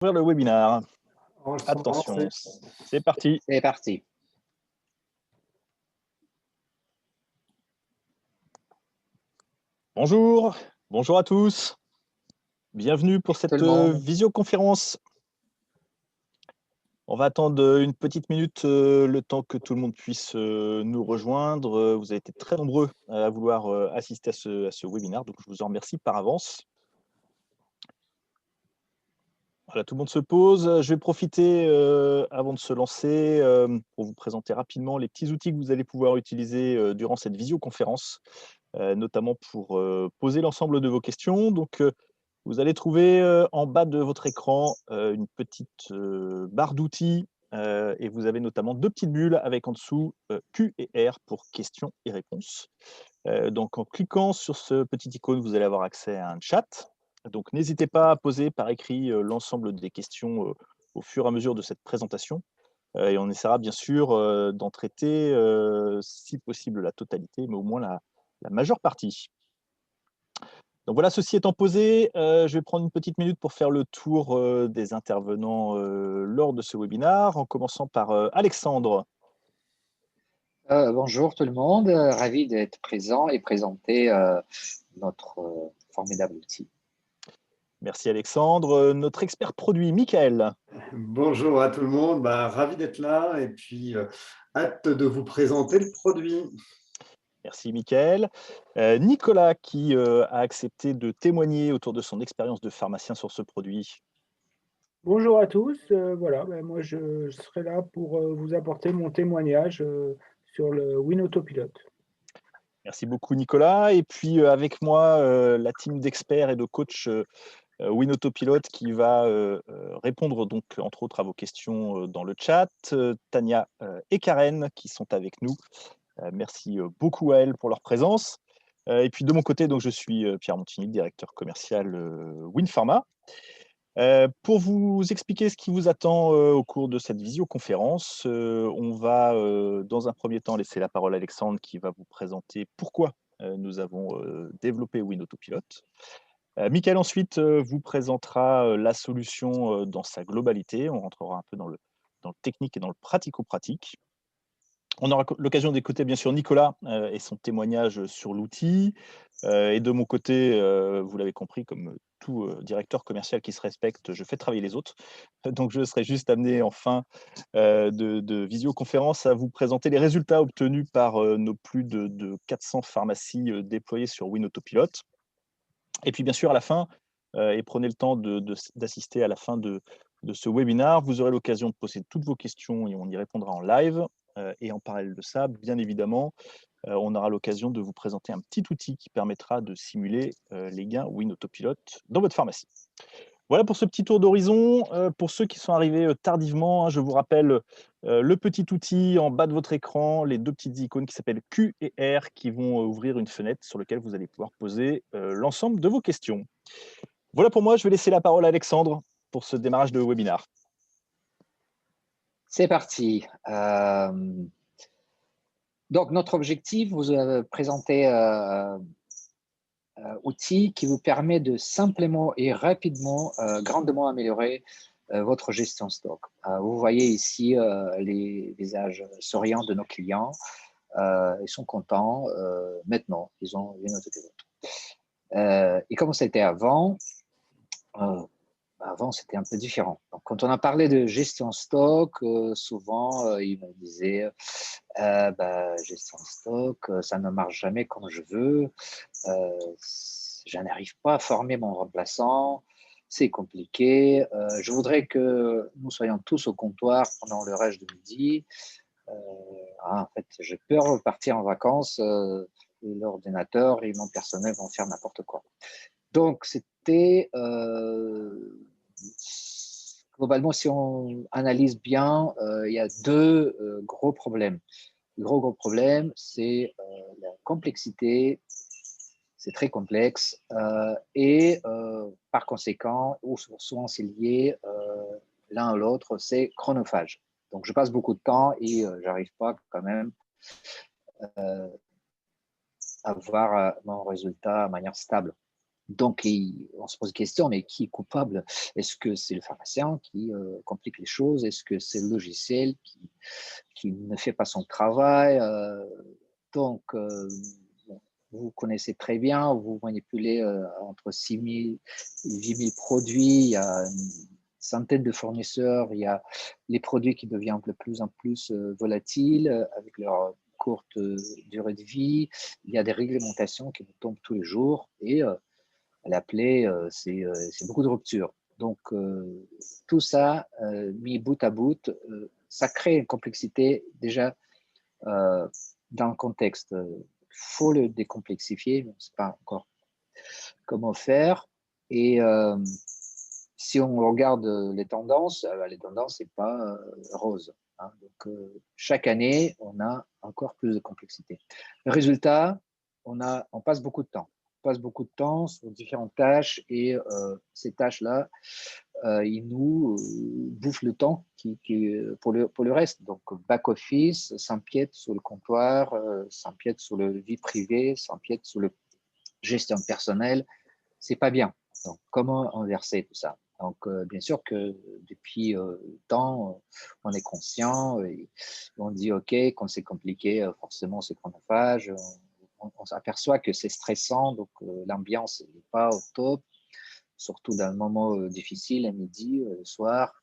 Ouvrir le webinaire. Enregistrement, Attention, c'est parti. C'est parti. Bonjour, bonjour à tous. Bienvenue pour Tout cette le monde. visioconférence. On va attendre une petite minute, le temps que tout le monde puisse nous rejoindre. Vous avez été très nombreux à vouloir assister à ce webinaire, donc je vous en remercie par avance. Voilà, tout le monde se pose. Je vais profiter, avant de se lancer, pour vous présenter rapidement les petits outils que vous allez pouvoir utiliser durant cette visioconférence, notamment pour poser l'ensemble de vos questions. Donc, vous allez trouver en bas de votre écran une petite barre d'outils et vous avez notamment deux petites bulles avec en dessous Q et R pour questions et réponses. Donc, en cliquant sur ce petit icône, vous allez avoir accès à un chat. Donc, n'hésitez pas à poser par écrit l'ensemble des questions au fur et à mesure de cette présentation. Et on essaiera bien sûr d'en traiter, si possible, la totalité, mais au moins la majeure partie. Donc voilà, ceci étant posé, je vais prendre une petite minute pour faire le tour des intervenants lors de ce webinaire, en commençant par Alexandre. Bonjour tout le monde, ravi d'être présent et présenter notre formidable outil. Merci Alexandre. Notre expert produit, Michael. Bonjour à tout le monde, ravi d'être là et puis hâte de vous présenter le produit. Merci Michael. Nicolas qui a accepté de témoigner autour de son expérience de pharmacien sur ce produit. Bonjour à tous, moi je serai là pour vous apporter mon témoignage sur le WinAutoPilot. Merci beaucoup Nicolas. Et puis avec moi, la team d'experts et de coachs WinAutoPilot qui va répondre donc entre autres à vos questions dans le chat. Tania et Karen qui sont avec nous. Merci beaucoup à elles pour leur présence. Et puis de mon côté, donc, je suis Pierre Montigny, directeur commercial WinPharma. Pour vous expliquer ce qui vous attend au cours de cette visioconférence, on va dans un premier temps laisser la parole à Alexandre qui va vous présenter pourquoi nous avons développé WinAutoPilot. Michael ensuite vous présentera la solution dans sa globalité. On rentrera un peu dans le technique et dans le pratico-pratique. On aura l'occasion d'écouter bien sûr Nicolas et son témoignage sur l'outil. Et de mon côté, vous l'avez compris, comme tout directeur commercial qui se respecte, je fais travailler les autres. Donc je serai juste amené en fin de visioconférence à vous présenter les résultats obtenus par nos plus de 400 pharmacies déployées sur WinAutoPilot. Et puis bien sûr à la fin, et prenez le temps d'assister à la fin de ce webinaire, vous aurez l'occasion de poser toutes vos questions et on y répondra en live. Et en parallèle de ça, bien évidemment, on aura l'occasion de vous présenter un petit outil qui permettra de simuler les gains WinAutoPilot dans votre pharmacie. Voilà pour ce petit tour d'horizon. Pour ceux qui sont arrivés tardivement, je vous rappelle le petit outil en bas de votre écran, les deux petites icônes qui s'appellent Q et R qui vont ouvrir une fenêtre sur laquelle vous allez pouvoir poser l'ensemble de vos questions. Voilà pour moi, je vais laisser la parole à Alexandre pour ce démarrage de webinaire. C'est parti. Donc notre objectif, vous présenter outil qui vous permet de simplement et rapidement, grandement améliorer votre gestion stock. Vous voyez ici les visages souriants de nos clients. Ils sont contents maintenant, ils ont une autopilot. Et comme c'était avant, c'était un peu différent. Donc, quand on a parlé de gestion stock, souvent, ils me disaient gestion stock, ça ne marche jamais comme je veux. Je n'arrive pas à former mon remplaçant. C'est compliqué. Je voudrais que nous soyons tous au comptoir pendant le reste de midi. En fait, j'ai peur de partir en vacances. L'ordinateur et mon personnel vont faire n'importe quoi. Donc, c'était globalement, si on analyse bien, il y a deux gros problèmes. Le gros problème, c'est la complexité, c'est très complexe, et par conséquent, ou souvent c'est lié l'un à l'autre, c'est chronophage. Donc, je passe beaucoup de temps et j'arrive pas quand même à voir mon résultat de manière stable. Donc, on se pose la question, mais qui est coupable? Est-ce que c'est le pharmacien qui complique les choses? Est-ce que c'est le logiciel qui ne fait pas son travail? Donc, bon, vous connaissez très bien, vous manipulez entre 6 000 et 8 000 produits, il y a une centaine de fournisseurs, il y a les produits qui deviennent de plus en plus volatiles avec leur courte durée de vie, il y a des réglementations qui nous tombent tous les jours et à la plaie, c'est beaucoup de ruptures. Donc, tout ça, mis bout à bout, ça crée une complexité déjà dans le contexte. Il faut le décomplexifier, mais on ne sait pas encore comment faire. Et si on regarde les tendances, ce n'est pas rose. Hein. Donc, chaque année, on a encore plus de complexité. Le résultat, on passe beaucoup de temps. On passe beaucoup de temps sur différentes tâches et ces tâches-là, ils nous bouffent le temps pour le reste. Donc, back-office s'empiète sur le comptoir, s'empiète sur le vie privée, s'empiète sur la gestion personnelle. C'est pas bien. Donc, comment inverser tout ça? Donc, bien sûr que depuis le temps, on est conscient et on dit, OK, quand c'est compliqué, forcément, c'est chronophage. On s'aperçoit que c'est stressant, donc l'ambiance n'est pas au top, surtout dans un moment difficile, à midi, le soir.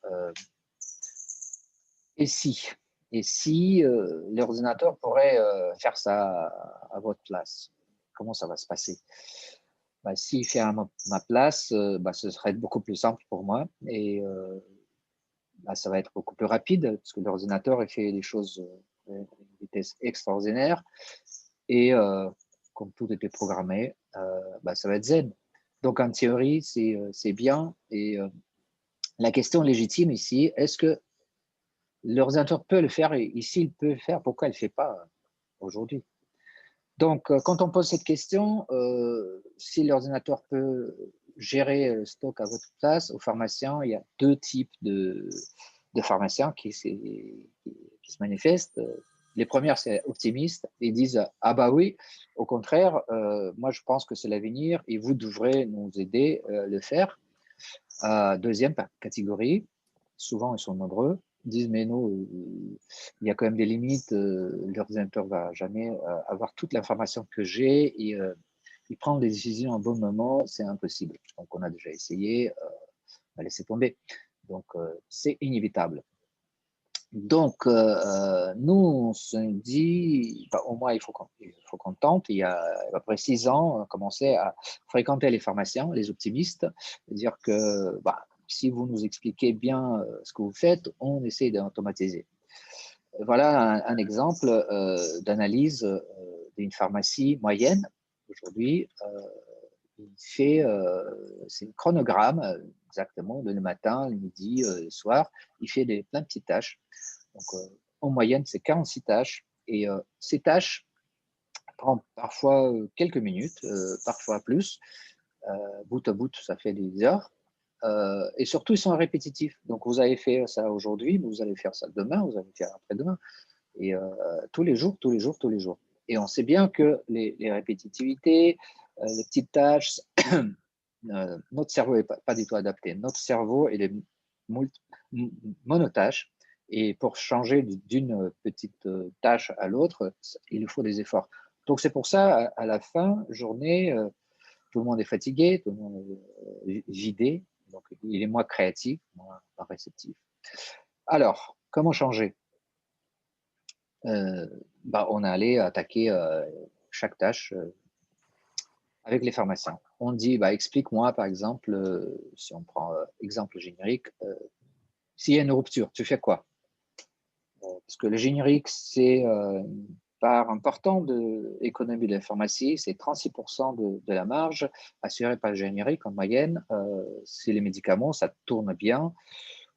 Et si l'ordinateur pourrait faire ça à votre place, comment ça va se passer? S'il fait à ma place, ce serait beaucoup plus simple pour moi et ça va être beaucoup plus rapide parce que l'ordinateur il fait des choses à une vitesse extraordinaire et comme tout était programmé, ça va être zen. Donc en théorie, c'est bien et la question légitime ici, est-ce que l'ordinateur peut le faire et s'il peut le faire, pourquoi il ne le fait pas aujourd'hui? Donc, quand on pose cette question, si l'ordinateur peut gérer le stock à votre place, au pharmacien, il y a deux types de pharmaciens qui se manifestent. Les premières, c'est optimistes. Ils disent « Ah bah oui, au contraire, moi je pense que c'est l'avenir et vous devrez nous aider à le faire. » Deuxième catégorie, souvent ils sont nombreux, disent mais non, il y a quand même des limites, l'ordinateur ne va jamais avoir toute l'information que j'ai et il prend des décisions au bon moment, c'est impossible. Donc on a déjà essayé, on va laisser tomber. Donc c'est inévitable. Donc nous on se dit, au moins il faut qu'on tente. Il y a à peu près 6 ans, on a commencé à fréquenter les pharmaciens, les optimistes, dire que si vous nous expliquez bien ce que vous faites, on essaie d'automatiser. Voilà un exemple d'analyse d'une pharmacie moyenne. Aujourd'hui, il fait c'est un chronogramme exactement, le matin, le midi, le soir. Il fait plein de petites tâches. Donc, en moyenne, c'est 46 tâches. Et ces tâches prennent parfois quelques minutes, parfois plus. Bout à bout, ça fait des heures. Et surtout, ils sont répétitifs. Donc, vous avez fait ça aujourd'hui, vous allez faire ça demain, vous allez faire après-demain. Et tous les jours, tous les jours, tous les jours. Et on sait bien que les répétitivités, les petites tâches, notre cerveau n'est pas du tout adapté. Notre cerveau, il est monotâche. Et pour changer d'une petite tâche à l'autre, il faut des efforts. Donc, c'est pour ça, à la fin, journée, tout le monde est fatigué, tout le monde est vidé. Donc, il est moins créatif, moins réceptif. Alors, comment changer? On allait attaquer chaque tâche avec les pharmaciens. On dit, explique-moi, par exemple, si on prend exemple générique, s'il y a une rupture, tu fais quoi? Parce que le générique, c'est une part importante de l'économie de la pharmacie, c'est 36% de la marge assurée par le générique en moyenne. Si les médicaments, ça tourne bien,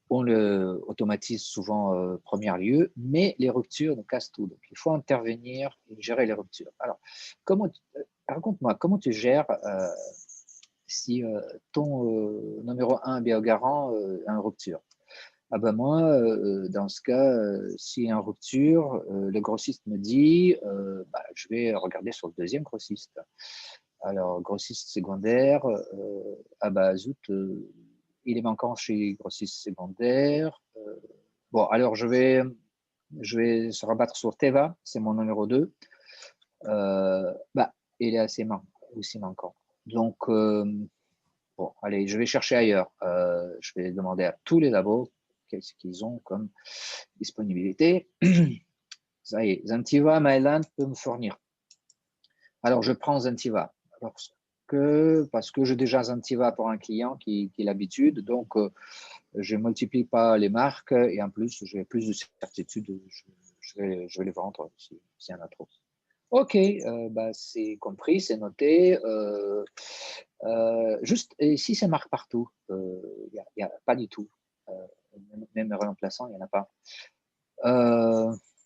on le automatise souvent premier lieu, mais les ruptures nous cassent tout. Donc, il faut intervenir et gérer les ruptures. Alors, raconte-moi, comment tu gères si ton numéro 1 biogarant a une rupture? Moi, dans ce cas, s'il y a une rupture, le grossiste me dit, je vais regarder sur le deuxième grossiste. Alors, grossiste secondaire, ah bah zut, il est manquant chez grossiste secondaire. Bon, alors je vais se rabattre sur Teva, c'est mon numéro 2. Bah, il est aussi manquant. Donc, bon, allez, je vais chercher ailleurs. Je vais demander à tous les labos qu'est-ce qu'ils ont comme disponibilité. Ça y est, Zentiva, Myland peut me fournir. Alors, je prends Zentiva parce que j'ai déjà Zentiva pour un client qui a l'habitude. Donc, je ne multiplie pas les marques et en plus, j'ai plus de certitude. Je vais les vendre s'il y en a trop. OK, bah, c'est compris, c'est noté. Juste, et si ça marque partout, il n'y a pas du tout. Même remplaçant, il n'y en a pas.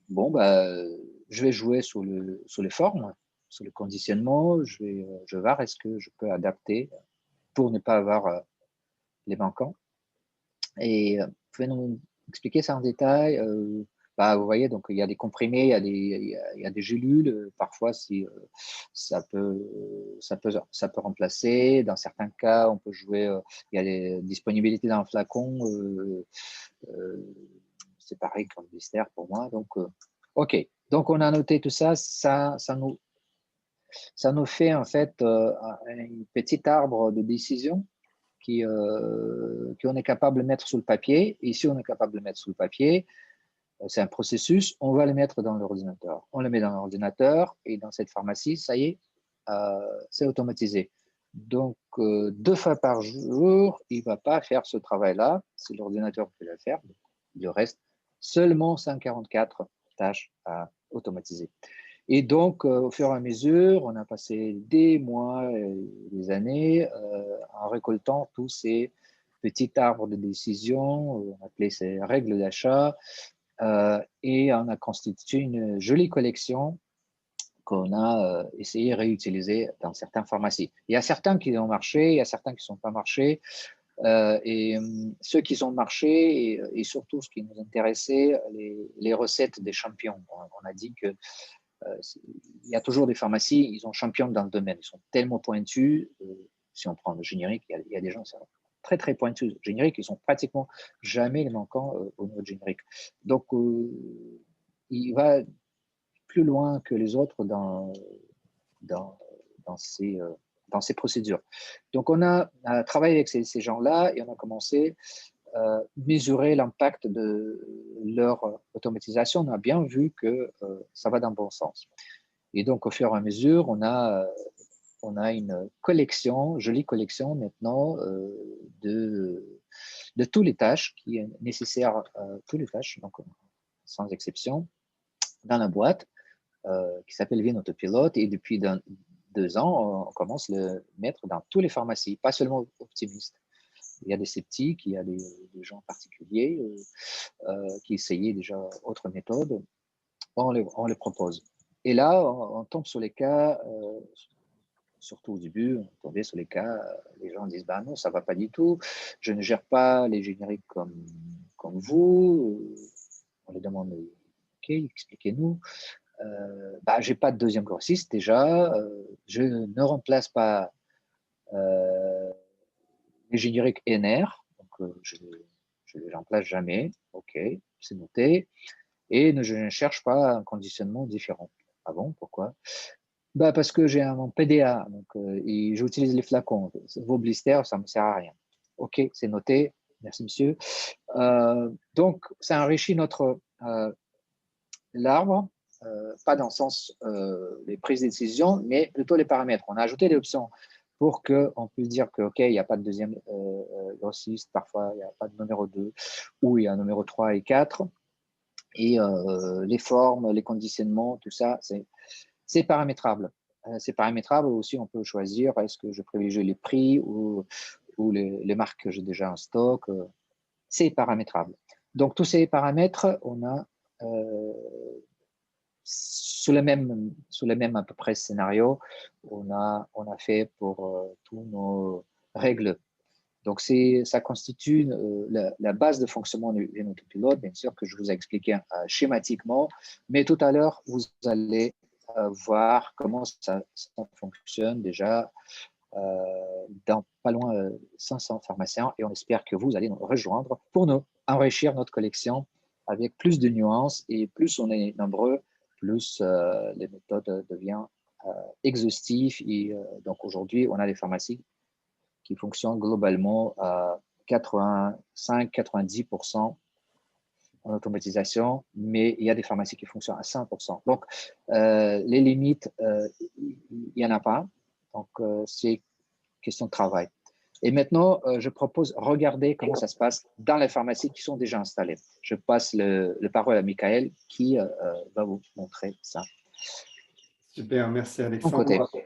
Bon, bah, je vais jouer sur les formes, sur le conditionnement. Je vais voir est-ce que je peux adapter pour ne pas avoir les manquants. Et vous pouvez nous expliquer ça en détail? Bah, vous voyez, donc il y a des comprimés, il y a des gélules. Parfois, si ça peut remplacer. Dans certains cas, on peut jouer. Il y a les disponibilités dans le flacon. C'est pareil comme blister pour moi. Donc, OK. Donc, on a noté tout ça. Ça nous fait en fait un petit arbre de décision qu'on est capable de mettre sur le papier. Et si on est capable de le mettre sur le papier, c'est un processus, on va le mettre dans l'ordinateur. On le met dans l'ordinateur et dans cette pharmacie, ça y est, c'est automatisé. Donc, 2 fois par jour, il ne va pas faire ce travail-là. C'est l'ordinateur qui va le faire. Il reste seulement 144 tâches à automatiser. Et donc, au fur et à mesure, on a passé des mois, des années, en récoltant tous ces petits arbres de décision, on appelait ces règles d'achat, et on a constitué une jolie collection qu'on a essayé de réutiliser dans certaines pharmacies. Il y a certains qui ont marché, il y a certains qui ne sont pas marchés. Et ceux qui ont marché, et surtout ce qui nous intéressait, les recettes des champions. On a dit que il y a toujours des pharmacies, ils sont champions dans le domaine, ils sont tellement pointus. Si on prend le générique, il y a des gens qui sont très très pointus. Générique, ils sont pratiquement jamais les manquants au niveau de générique. Donc, il va plus loin que les autres dans ces procédures. Donc, on a travaillé avec ces gens-là et on a commencé à mesurer l'impact de leur automatisation. On a bien vu que ça va dans le bon sens. Et donc, au fur et à mesure, on a une jolie collection maintenant de toutes les tâches qui est nécessaire, toutes les tâches, donc sans exception, dans la boîte qui s'appelle Win Autopilot. Et depuis 2 ans, on commence à le mettre dans toutes les pharmacies, pas seulement optimistes. Il y a des sceptiques, il y a des gens particuliers qui essayaient déjà autre méthode. On les propose. Et là, on tombe sur les cas, surtout au début, on tombait sur les cas, les gens disent bah non, ça ne va pas du tout, je ne gère pas les génériques comme vous. On les demande ok, expliquez-nous. Bah, je n'ai pas de deuxième grossiste déjà, je ne remplace pas les génériques NR, donc je ne les remplace jamais, ok, c'est noté, et je ne cherche pas un conditionnement différent. Ah bon, pourquoi? Bah parce que j'ai mon PDA, donc et j'utilise les flacons. Vos blisters, ça ne me sert à rien. Ok, c'est noté, merci monsieur. Donc, ça enrichit l'arbre, pas dans le sens les prises de décision, mais plutôt les paramètres. On a ajouté des options pour qu'on puisse dire que, OK, il n'y a pas de deuxième grossiste, parfois il n'y a pas de numéro 2, ou il y a un numéro 3 et 4. Et les formes, les conditionnements, tout ça, c'est paramétrable. C'est paramétrable aussi, on peut choisir est-ce que je privilégie les prix ou les marques que j'ai déjà en stock. C'est paramétrable. Donc, tous ces paramètres, on a sous le même à peu près scénario, on a fait pour tous nos règles. Donc, ça constitue la base de fonctionnement du Autopilot, bien sûr, que je vous ai expliqué schématiquement. Mais tout à l'heure, vous allez voir comment ça fonctionne déjà dans pas loin 500 pharmaciens et on espère que vous allez nous rejoindre pour nous enrichir notre collection avec plus de nuances et plus on est nombreux, plus les méthodes deviennent exhaustives et donc aujourd'hui on a des pharmacies qui fonctionnent globalement à 85-90% en automatisation, mais il y a des pharmacies qui fonctionnent à 100%. Donc, les limites, il n'y en a pas. Donc, c'est question de travail. Et maintenant, je propose regarder comment ça se passe dans les pharmacies qui sont déjà installées. Je passe le parole à Michael qui va vous montrer ça. Super, merci De mon côté. Alexandre.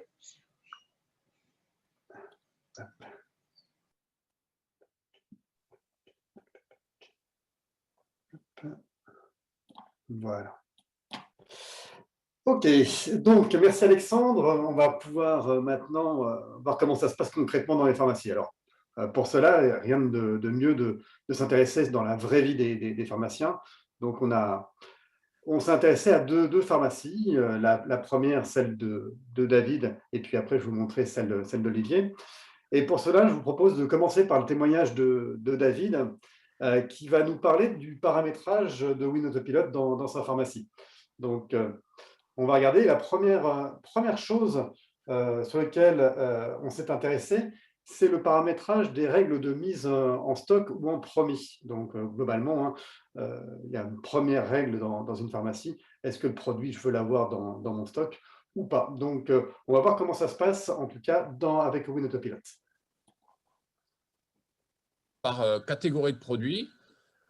Voilà. Ok, donc merci Alexandre. On va pouvoir maintenant voir comment ça se passe concrètement dans les pharmacies. Alors, pour cela, rien de mieux de s'intéresser dans la vraie vie des pharmaciens. Donc, on s'est intéressé à deux pharmacies. La première, celle de David, et puis après, je vais vous montrer celle d'Olivier. Et pour cela, je vous propose de commencer par le témoignage de David, qui va nous parler du paramétrage de WinAutoPilot dans sa pharmacie. Donc, on va regarder la première chose sur laquelle on s'est intéressé, c'est le paramétrage des règles de mise en stock ou en promis. Donc, globalement, il y a une première règle dans une pharmacie. Est-ce que le produit, je veux l'avoir dans mon stock ou pas? Donc, on va voir comment ça se passe, en tout cas, avec WinAutoPilot. Par catégorie de produits,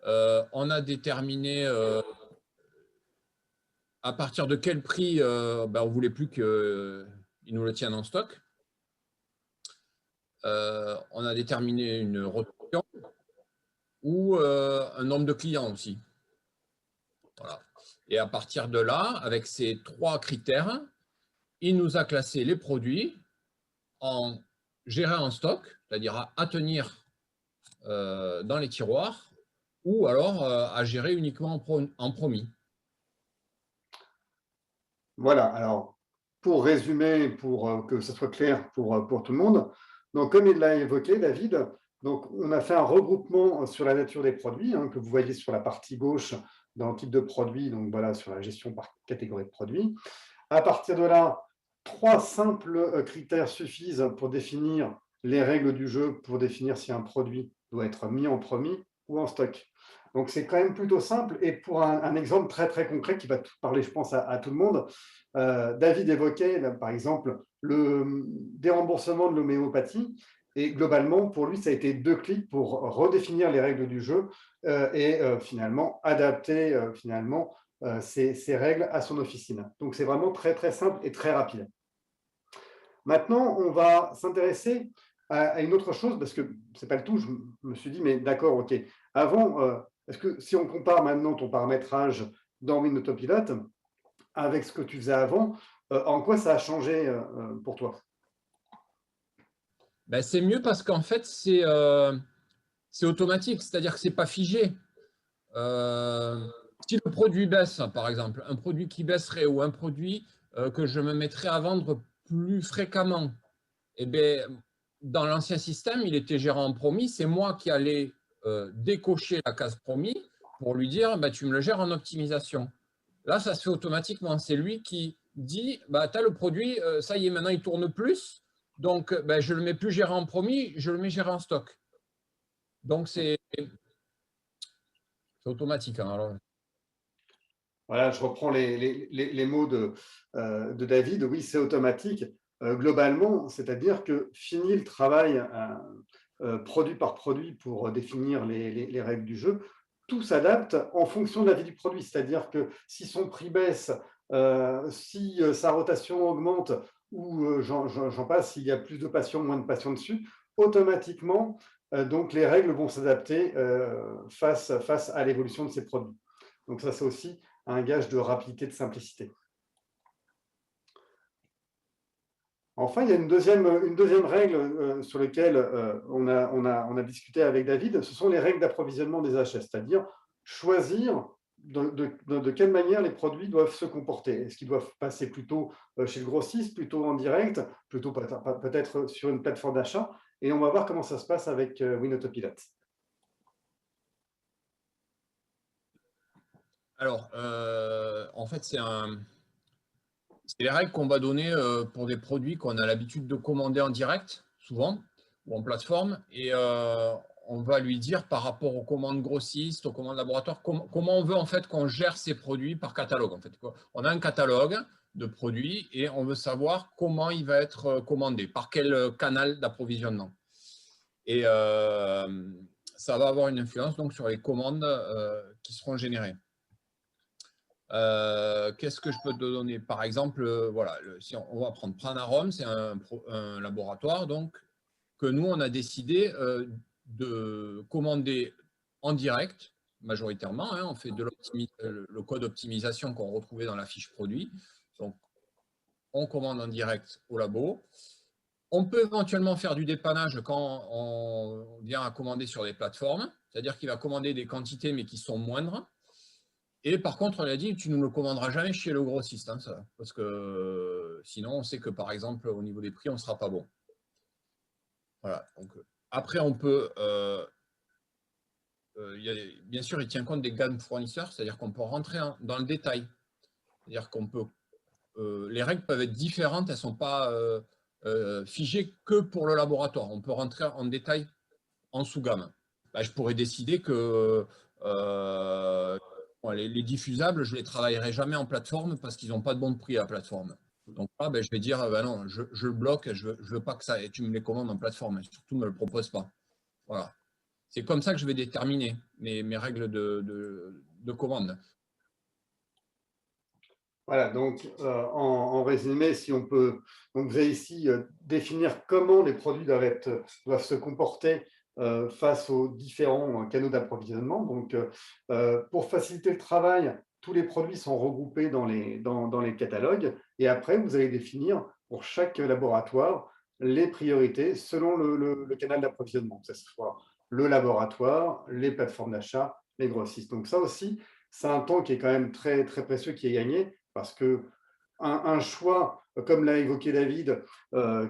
on a déterminé à partir de quel prix on ne voulait plus qu'ils nous le tiennent en stock. On a déterminé une rotation ou un nombre de clients aussi. Voilà. Et à partir de là, avec ces 3 critères, il nous a classé les produits en gérer en stock, c'est-à-dire à tenir dans les tiroirs, ou alors à gérer uniquement en promis. Voilà, alors pour résumer, pour que ce soit clair pour tout le monde, donc comme il l'a évoqué, David, donc on a fait un regroupement sur la nature des produits, que vous voyez sur la partie gauche dans le type de produit, donc voilà, sur la gestion par catégorie de produits. À partir de là, 3 simples critères suffisent pour définir les règles du jeu, pour définir si un produit doit être mis en promis ou en stock. Donc, c'est quand même plutôt simple. Et pour un exemple très, très concret qui va parler, je pense, à tout le monde, David évoquait, là, par exemple, le déremboursement de l'homéopathie. Et globalement, pour lui, ça a été 2 clics pour redéfinir les règles du jeu et finalement adapter ces règles à son officine. Donc, c'est vraiment très, très simple et très rapide. Maintenant, on va s'intéresser à une autre chose, parce que ce n'est pas le tout. Je me suis dit, mais d'accord, OK. Avant, est-ce que si on compare maintenant ton paramétrage dans WinAutoPilot avec ce que tu faisais avant, en quoi ça a changé pour toi? Ben, c'est mieux parce qu'en fait, c'est automatique, c'est-à-dire que ce n'est pas figé. Si le produit baisse, par exemple, un produit qui baisserait ou un produit que je me mettrais à vendre plus fréquemment, eh bien, dans l'ancien système, il était géré en promis. C'est moi qui allais décocher la case promis pour lui dire tu me le gères en optimisation. Là, ça se fait automatiquement. C'est lui qui dit tu as le produit, ça y est, maintenant il tourne plus. Donc, je ne le mets plus géré en promis, je le mets géré en stock. Donc, c'est automatique. Alors. Voilà, je reprends les mots de David. Oui, c'est automatique. Globalement, c'est-à-dire que fini le travail produit par produit pour définir les règles du jeu, tout s'adapte en fonction de la vie du produit. C'est-à-dire que si son prix baisse, si sa rotation augmente ou j'en passe, s'il y a plus de patients, moins de patients dessus, automatiquement, donc les règles vont s'adapter face à l'évolution de ces produits. Donc ça, c'est aussi un gage de rapidité, de simplicité. Enfin, il y a une deuxième règle sur laquelle on a discuté avec David, ce sont les règles d'approvisionnement des achats, c'est-à-dire choisir de quelle manière les produits doivent se comporter. Est-ce qu'ils doivent passer plutôt chez le grossiste, plutôt en direct, plutôt peut-être sur une plateforme d'achat? Et on va voir comment ça se passe avec WinAutoPilot. Alors, en fait, c'est les règles qu'on va donner pour des produits qu'on a l'habitude de commander en direct, souvent, ou en plateforme. Et on va lui dire par rapport aux commandes grossistes, aux commandes laboratoires, comment on veut en fait qu'on gère ces produits par catalogue. En fait. On a un catalogue de produits et on veut savoir comment il va être commandé, par quel canal d'approvisionnement. Et ça va avoir une influence donc, sur les commandes qui seront générées. Qu'est-ce que je peux te donner? Par exemple, voilà, si on va prendre Pranarom, c'est un laboratoire donc, que nous, on a décidé de commander en direct, majoritairement. Hein, on fait le code d'optimisation qu'on retrouvait dans la fiche produit. Donc, on commande en direct au labo. On peut éventuellement faire du dépannage quand on vient à commander sur des plateformes, c'est-à-dire qu'il va commander des quantités mais qui sont moindres. Et par contre, on a dit, tu ne le commanderas jamais chez le grossiste, hein, ça, parce que sinon, on sait que par exemple, au niveau des prix, on ne sera pas bon. Voilà. Donc, après, on peut, bien sûr, il tient compte des gammes fournisseurs, c'est-à-dire qu'on peut rentrer dans le détail. C'est-à-dire qu'on peut, les règles peuvent être différentes, elles ne sont pas figées que pour le laboratoire. On peut rentrer en détail en sous-gamme. Bah, je pourrais décider que les diffusables, je ne les travaillerai jamais en plateforme parce qu'ils n'ont pas de bon prix à la plateforme. Donc là, je vais dire, non, je le bloque, je ne veux pas que ça, et tu me les commandes en plateforme, et surtout ne me le propose pas. Voilà. C'est comme ça que je vais déterminer mes règles de commande. Voilà, donc en résumé, si on peut, donc vous allez ici définir comment les produits doivent se comporter face aux différents canaux d'approvisionnement. Donc, pour faciliter le travail, tous les produits sont regroupés dans les catalogues. Et après, vous allez définir pour chaque laboratoire les priorités selon le canal d'approvisionnement, que ce soit le laboratoire, les plateformes d'achat, les grossistes. Donc ça aussi, c'est un temps qui est quand même très, très précieux qui est gagné parce qu'un choix, comme l'a évoqué David,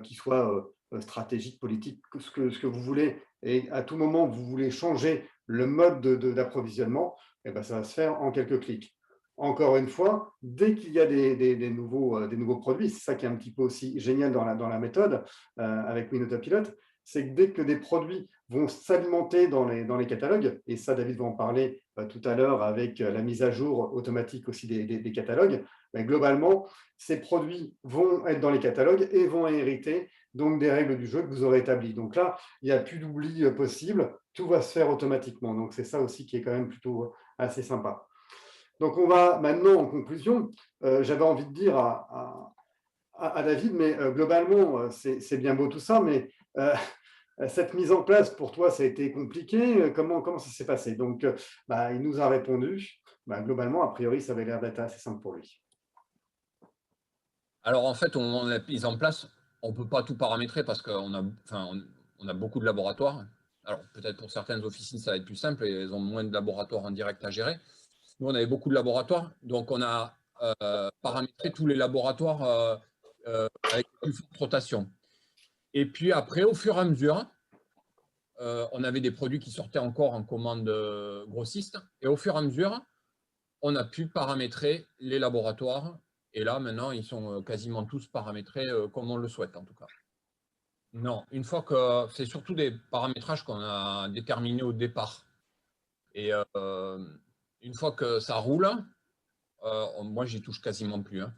qui soit stratégique, politique, ce que vous voulez, et à tout moment, vous voulez changer le mode d'approvisionnement, eh ben, ça va se faire en quelques clics. Encore une fois, dès qu'il y a des nouveaux produits, c'est ça qui est un petit peu aussi génial dans la méthode avec WinAutoPilot, c'est que dès que des produits vont s'alimenter dans les catalogues, et ça, David va en parler tout à l'heure avec la mise à jour automatique aussi des catalogues, mais globalement, ces produits vont être dans les catalogues et vont hériter donc des règles du jeu que vous aurez établies. Donc là, il n'y a plus d'oubli possible, tout va se faire automatiquement. Donc c'est ça aussi qui est quand même plutôt assez sympa. Donc on va maintenant, en conclusion, j'avais envie de dire à David, mais globalement, c'est bien beau tout ça, mais cette mise en place, pour toi, ça a été compliqué. Comment ça s'est passé? Donc, il nous a répondu. Globalement, a priori, ça avait l'air d'être assez simple pour lui. Alors, en fait, au moment de la mise en place, on ne peut pas tout paramétrer parce qu'on a beaucoup de laboratoires. Alors, peut-être pour certaines officines, ça va être plus simple et elles ont moins de laboratoires en direct à gérer. Nous, on avait beaucoup de laboratoires, donc on a paramétré tous les laboratoires avec plus forte rotation. Et puis après, au fur et à mesure, on avait des produits qui sortaient encore en commande grossiste. Et au fur et à mesure, on a pu paramétrer les laboratoires. Et là, maintenant, ils sont quasiment tous paramétrés comme on le souhaite, en tout cas. Non, une fois que c'est surtout des paramétrages qu'on a déterminés au départ. Et une fois que ça roule, moi, j'y touche quasiment plus. Hein.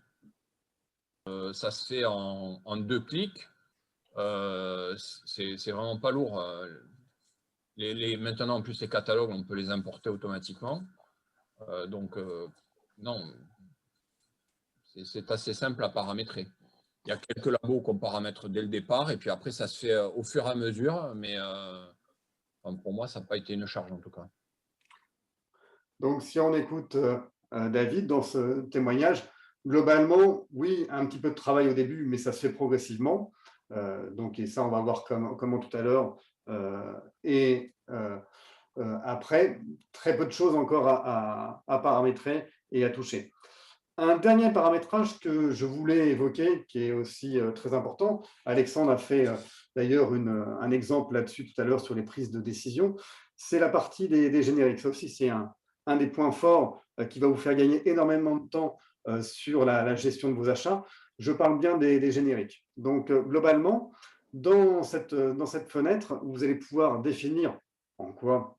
Ça se fait en 2 clics. C'est vraiment pas lourd. Maintenant, en plus, les catalogues, on peut les importer automatiquement. Non, c'est assez simple à paramétrer. Il y a quelques labos qu'on paramètre dès le départ, et puis après, ça se fait au fur et à mesure, mais pour moi, ça n'a pas été une charge en tout cas. Donc, si on écoute David dans ce témoignage, globalement, oui, un petit peu de travail au début, mais ça se fait progressivement. Et ça, on va voir comment tout à l'heure. après, très peu de choses encore à paramétrer et à toucher. Un dernier paramétrage que je voulais évoquer, qui est aussi très important, Alexandre a fait d'ailleurs un exemple là-dessus tout à l'heure sur les prises de décision, c'est la partie des génériques. Ça aussi, c'est un des points forts qui va vous faire gagner énormément de temps sur la gestion de vos achats. Je parle bien des génériques. Donc, globalement, dans cette fenêtre, vous allez pouvoir définir en quoi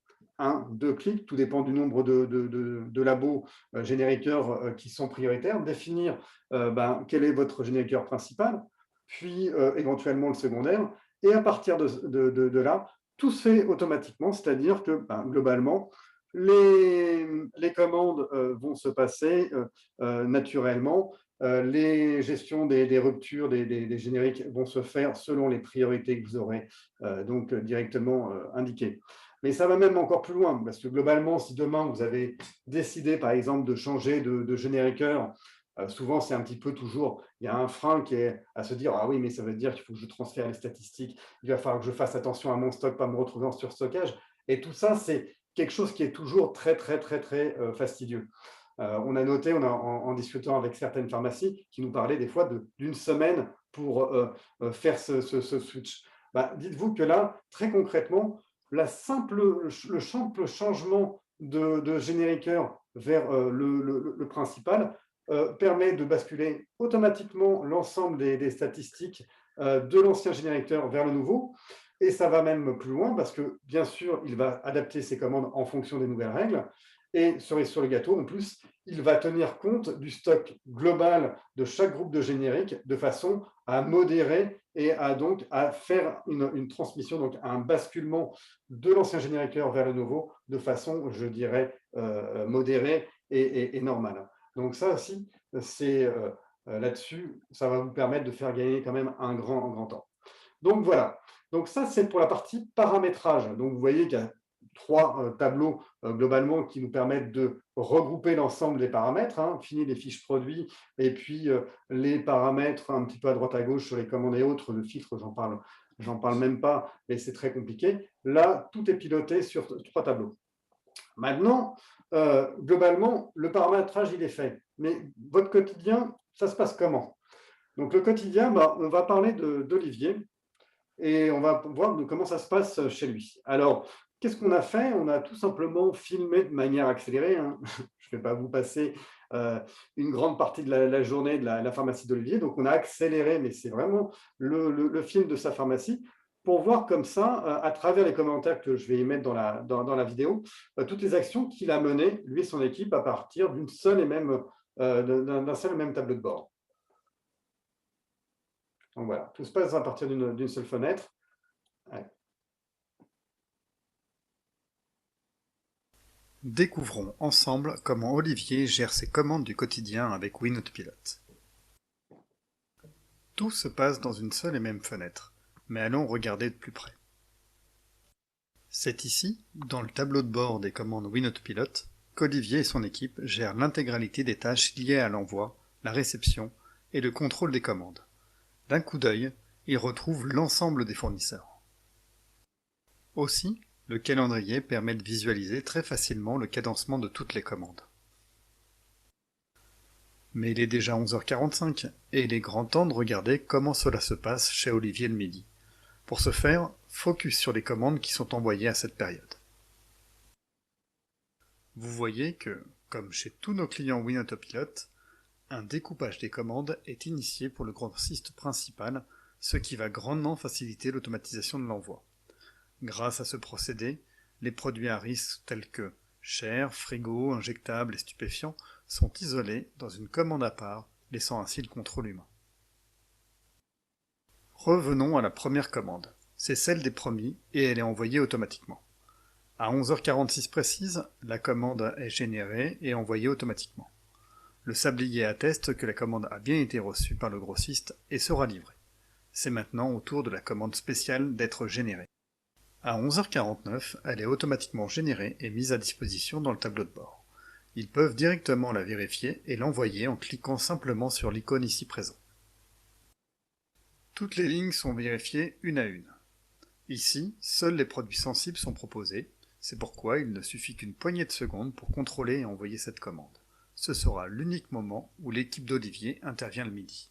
2 clics, tout dépend du nombre de labos génériqueurs qui sont prioritaires, définir quel est votre génériqueur principal, puis éventuellement le secondaire, et à partir de là, tout se fait automatiquement, c'est-à-dire que globalement, les commandes vont se passer naturellement, les gestions des ruptures des génériques vont se faire selon les priorités que vous aurez donc directement indiquées. Mais ça va même encore plus loin, parce que globalement, si demain vous avez décidé, par exemple, de changer de génériqueur, souvent c'est un petit peu toujours, il y a un frein qui est à se dire, ah oui, mais ça veut dire qu'il faut que je transfère les statistiques, il va falloir que je fasse attention à mon stock, pas me retrouver en surstockage. Et tout ça, c'est quelque chose qui est toujours très, très, très, très fastidieux. On a noté, en discutant avec certaines pharmacies, qui nous parlaient des fois d'une semaine pour faire ce switch. Dites-vous que là, très concrètement, le simple changement de génériqueur vers le principal permet de basculer automatiquement l'ensemble des statistiques de l'ancien génériqueur vers le nouveau. Et ça va même plus loin parce que, bien sûr, il va adapter ses commandes en fonction des nouvelles règles. Et cerise sur le gâteau, en plus, il va tenir compte du stock global de chaque groupe de génériques de façon à modérer et à faire une transmission, donc un basculement de l'ancien génériqueur vers le nouveau de façon, je dirais, modérée et normale. Donc ça aussi, c'est là-dessus, ça va vous permettre de faire gagner quand même un grand temps. Donc voilà, donc ça c'est pour la partie paramétrage. Donc vous voyez qu'il y a 3 tableaux globalement qui nous permettent de regrouper l'ensemble des paramètres, fini les fiches produits, et puis les paramètres un petit peu à droite à gauche sur les commandes et autres, le filtre, j'en parle même pas, mais c'est très compliqué. Là, tout est piloté sur 3 tableaux. Maintenant, globalement, le paramétrage, il est fait. Mais votre quotidien, ça se passe comment? Donc le quotidien, on va parler d'Olivier et on va voir comment ça se passe chez lui. Alors, qu'est-ce qu'on a fait? On a tout simplement filmé de manière accélérée. Je ne vais pas vous passer une grande partie de la journée de la pharmacie d'Olivier. Donc, on a accéléré, mais c'est vraiment le film de sa pharmacie pour voir comme ça, à travers les commentaires que je vais y mettre dans la vidéo, toutes les actions qu'il a menées, lui et son équipe, à partir d'un seul et même tableau de bord. Donc voilà, tout se passe à partir d'une seule fenêtre. Ouais. Découvrons ensemble comment Olivier gère ses commandes du quotidien avec WinAutoPilot. Tout se passe dans une seule et même fenêtre, mais allons regarder de plus près. C'est ici, dans le tableau de bord des commandes WinAutoPilot, qu'Olivier et son équipe gèrent l'intégralité des tâches liées à l'envoi, la réception et le contrôle des commandes. D'un coup d'œil, il retrouve l'ensemble des fournisseurs. Aussi, le calendrier permet de visualiser très facilement le cadencement de toutes les commandes. Mais il est déjà 11h45 et il est grand temps de regarder comment cela se passe chez Olivier le midi. Pour ce faire, focus sur les commandes qui sont envoyées à cette période. Vous voyez que, comme chez tous nos clients WinAutoPilot, un découpage des commandes est initié pour le grossiste principal, ce qui va grandement faciliter l'automatisation de l'envoi. Grâce à ce procédé, les produits à risque tels que chair, frigo, injectables et stupéfiants sont isolés dans une commande à part, laissant ainsi le contrôle humain. Revenons à la première commande. C'est celle des promis et elle est envoyée automatiquement. À 11h46 précise, la commande est générée et envoyée automatiquement. Le sablier atteste que la commande a bien été reçue par le grossiste et sera livrée. C'est maintenant au tour de la commande spéciale d'être générée. À 11h49, elle est automatiquement générée et mise à disposition dans le tableau de bord. Ils peuvent directement la vérifier et l'envoyer en cliquant simplement sur l'icône ici présent. Toutes les lignes sont vérifiées une à une. Ici, seuls les produits sensibles sont proposés, C'est pourquoi il ne suffit qu'une poignée de secondes pour contrôler et envoyer cette commande. Ce sera l'unique moment où l'équipe d'Olivier intervient le midi.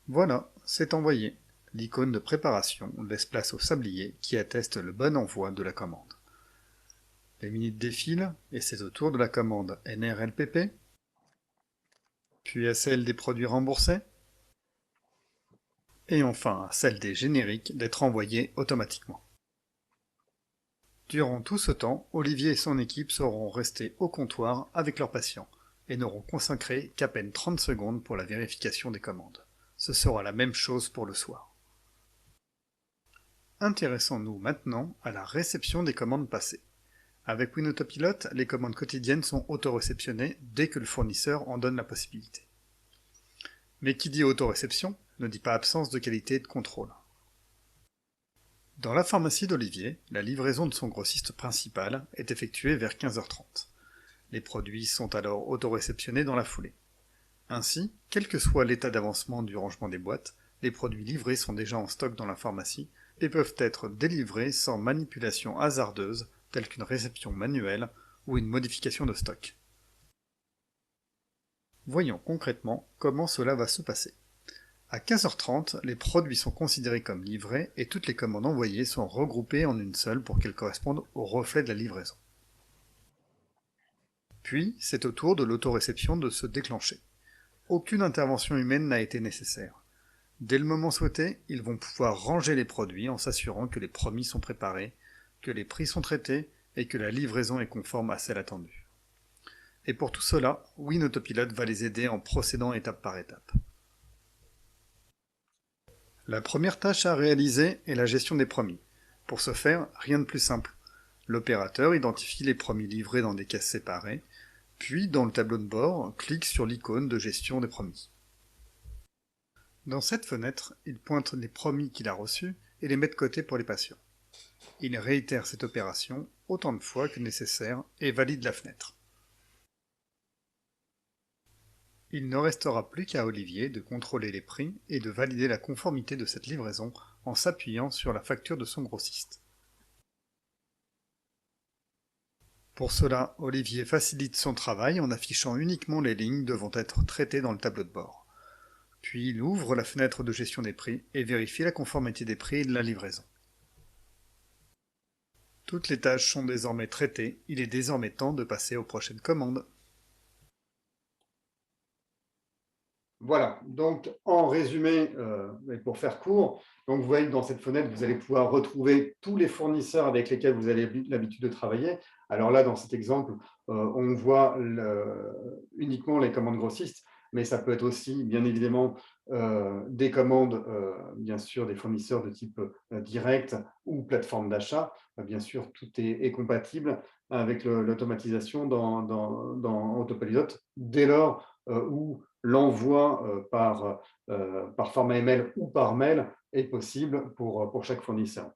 Voilà, c'est envoyé. L'icône de préparation laisse place au sablier qui atteste le bon envoi de la commande. Les minutes défilent et c'est au tour de la commande NRLPP, puis à celle des produits remboursés, et enfin à celle des génériques d'être envoyés automatiquement. Durant tout ce temps, Olivier et son équipe seront restés au comptoir avec leurs patients et n'auront consacré qu'à peine 30 secondes pour la vérification des commandes. Ce sera la même chose pour le soir. Intéressons-nous maintenant à la réception des commandes passées. Avec WinAutoPilot, les commandes quotidiennes sont auto-réceptionnées dès que le fournisseur en donne la possibilité. Mais qui dit auto-réception ne dit pas absence de qualité et de contrôle. Dans la pharmacie d'Olivier, la livraison de son grossiste principal est effectuée vers 15h30. Les produits sont alors auto-réceptionnés dans la foulée. Ainsi, quel que soit l'état d'avancement du rangement des boîtes, les produits livrés sont déjà en stock dans la pharmacie et peuvent être délivrés sans manipulation hasardeuse telle qu'une réception manuelle ou une modification de stock. Voyons concrètement comment cela va se passer. À 15h30, les produits sont considérés comme livrés et toutes les commandes envoyées sont regroupées en une seule pour qu'elles correspondent au reflet de la livraison. Puis, c'est au tour de l'autoréception de se déclencher. Aucune intervention humaine n'a été nécessaire. Dès le moment souhaité, ils vont pouvoir ranger les produits en s'assurant que les promis sont préparés, que les prix sont traités et que la livraison est conforme à celle attendue. Et pour tout cela, WinAutoPilot va les aider en procédant étape par étape. La première tâche à réaliser est la gestion des promis. Pour ce faire, rien de plus simple. L'opérateur identifie les promis livrés dans des caisses séparées, puis dans le tableau de bord, clique sur l'icône de gestion des promis. Dans cette fenêtre, il pointe les promis qu'il a reçus et les met de côté pour les patients. Il réitère cette opération autant de fois que nécessaire et valide la fenêtre. Il ne restera plus qu'à Olivier de contrôler les prix et de valider la conformité de cette livraison en s'appuyant sur la facture de son grossiste. Pour cela, Olivier facilite son travail en affichant uniquement les lignes devant être traitées dans le tableau de bord. Puis il ouvre la fenêtre de gestion des prix et vérifie la conformité des prix et de la livraison. Toutes les tâches sont désormais traitées, il est désormais temps de passer aux prochaines commandes. Voilà, donc en résumé, et pour faire court, donc vous voyez que dans cette fenêtre, vous allez pouvoir retrouver tous les fournisseurs avec lesquels vous avez l'habitude de travailler. Alors là, dans cet exemple, on voit uniquement les commandes grossistes, mais ça peut être aussi, bien évidemment, des commandes, bien sûr, des fournisseurs de type direct ou plateforme d'achat. Bien sûr, tout est compatible avec l'automatisation dans Autopilot, dès lors où l'envoi par format email ou par mail est possible pour chaque fournisseur.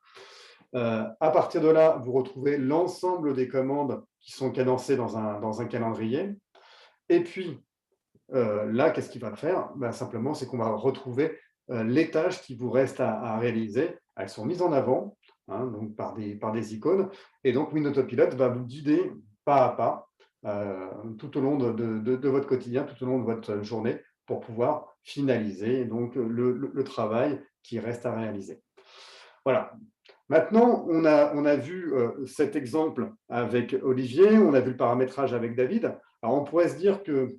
À partir de là, vous retrouvez l'ensemble des commandes qui sont cadencées dans un calendrier. Et puis, là, qu'est-ce qu'il va faire? Simplement, c'est qu'on va retrouver les tâches qui vous restent à réaliser. Elles sont mises en avant, donc par des icônes. Et donc, WinAutoPilot va vous guider pas à pas tout au long de votre quotidien, tout au long de votre journée, pour pouvoir finaliser donc, le travail qui reste à réaliser. Voilà. Maintenant, on a vu cet exemple avec Olivier, on a vu le paramétrage avec David. Alors, on pourrait se dire que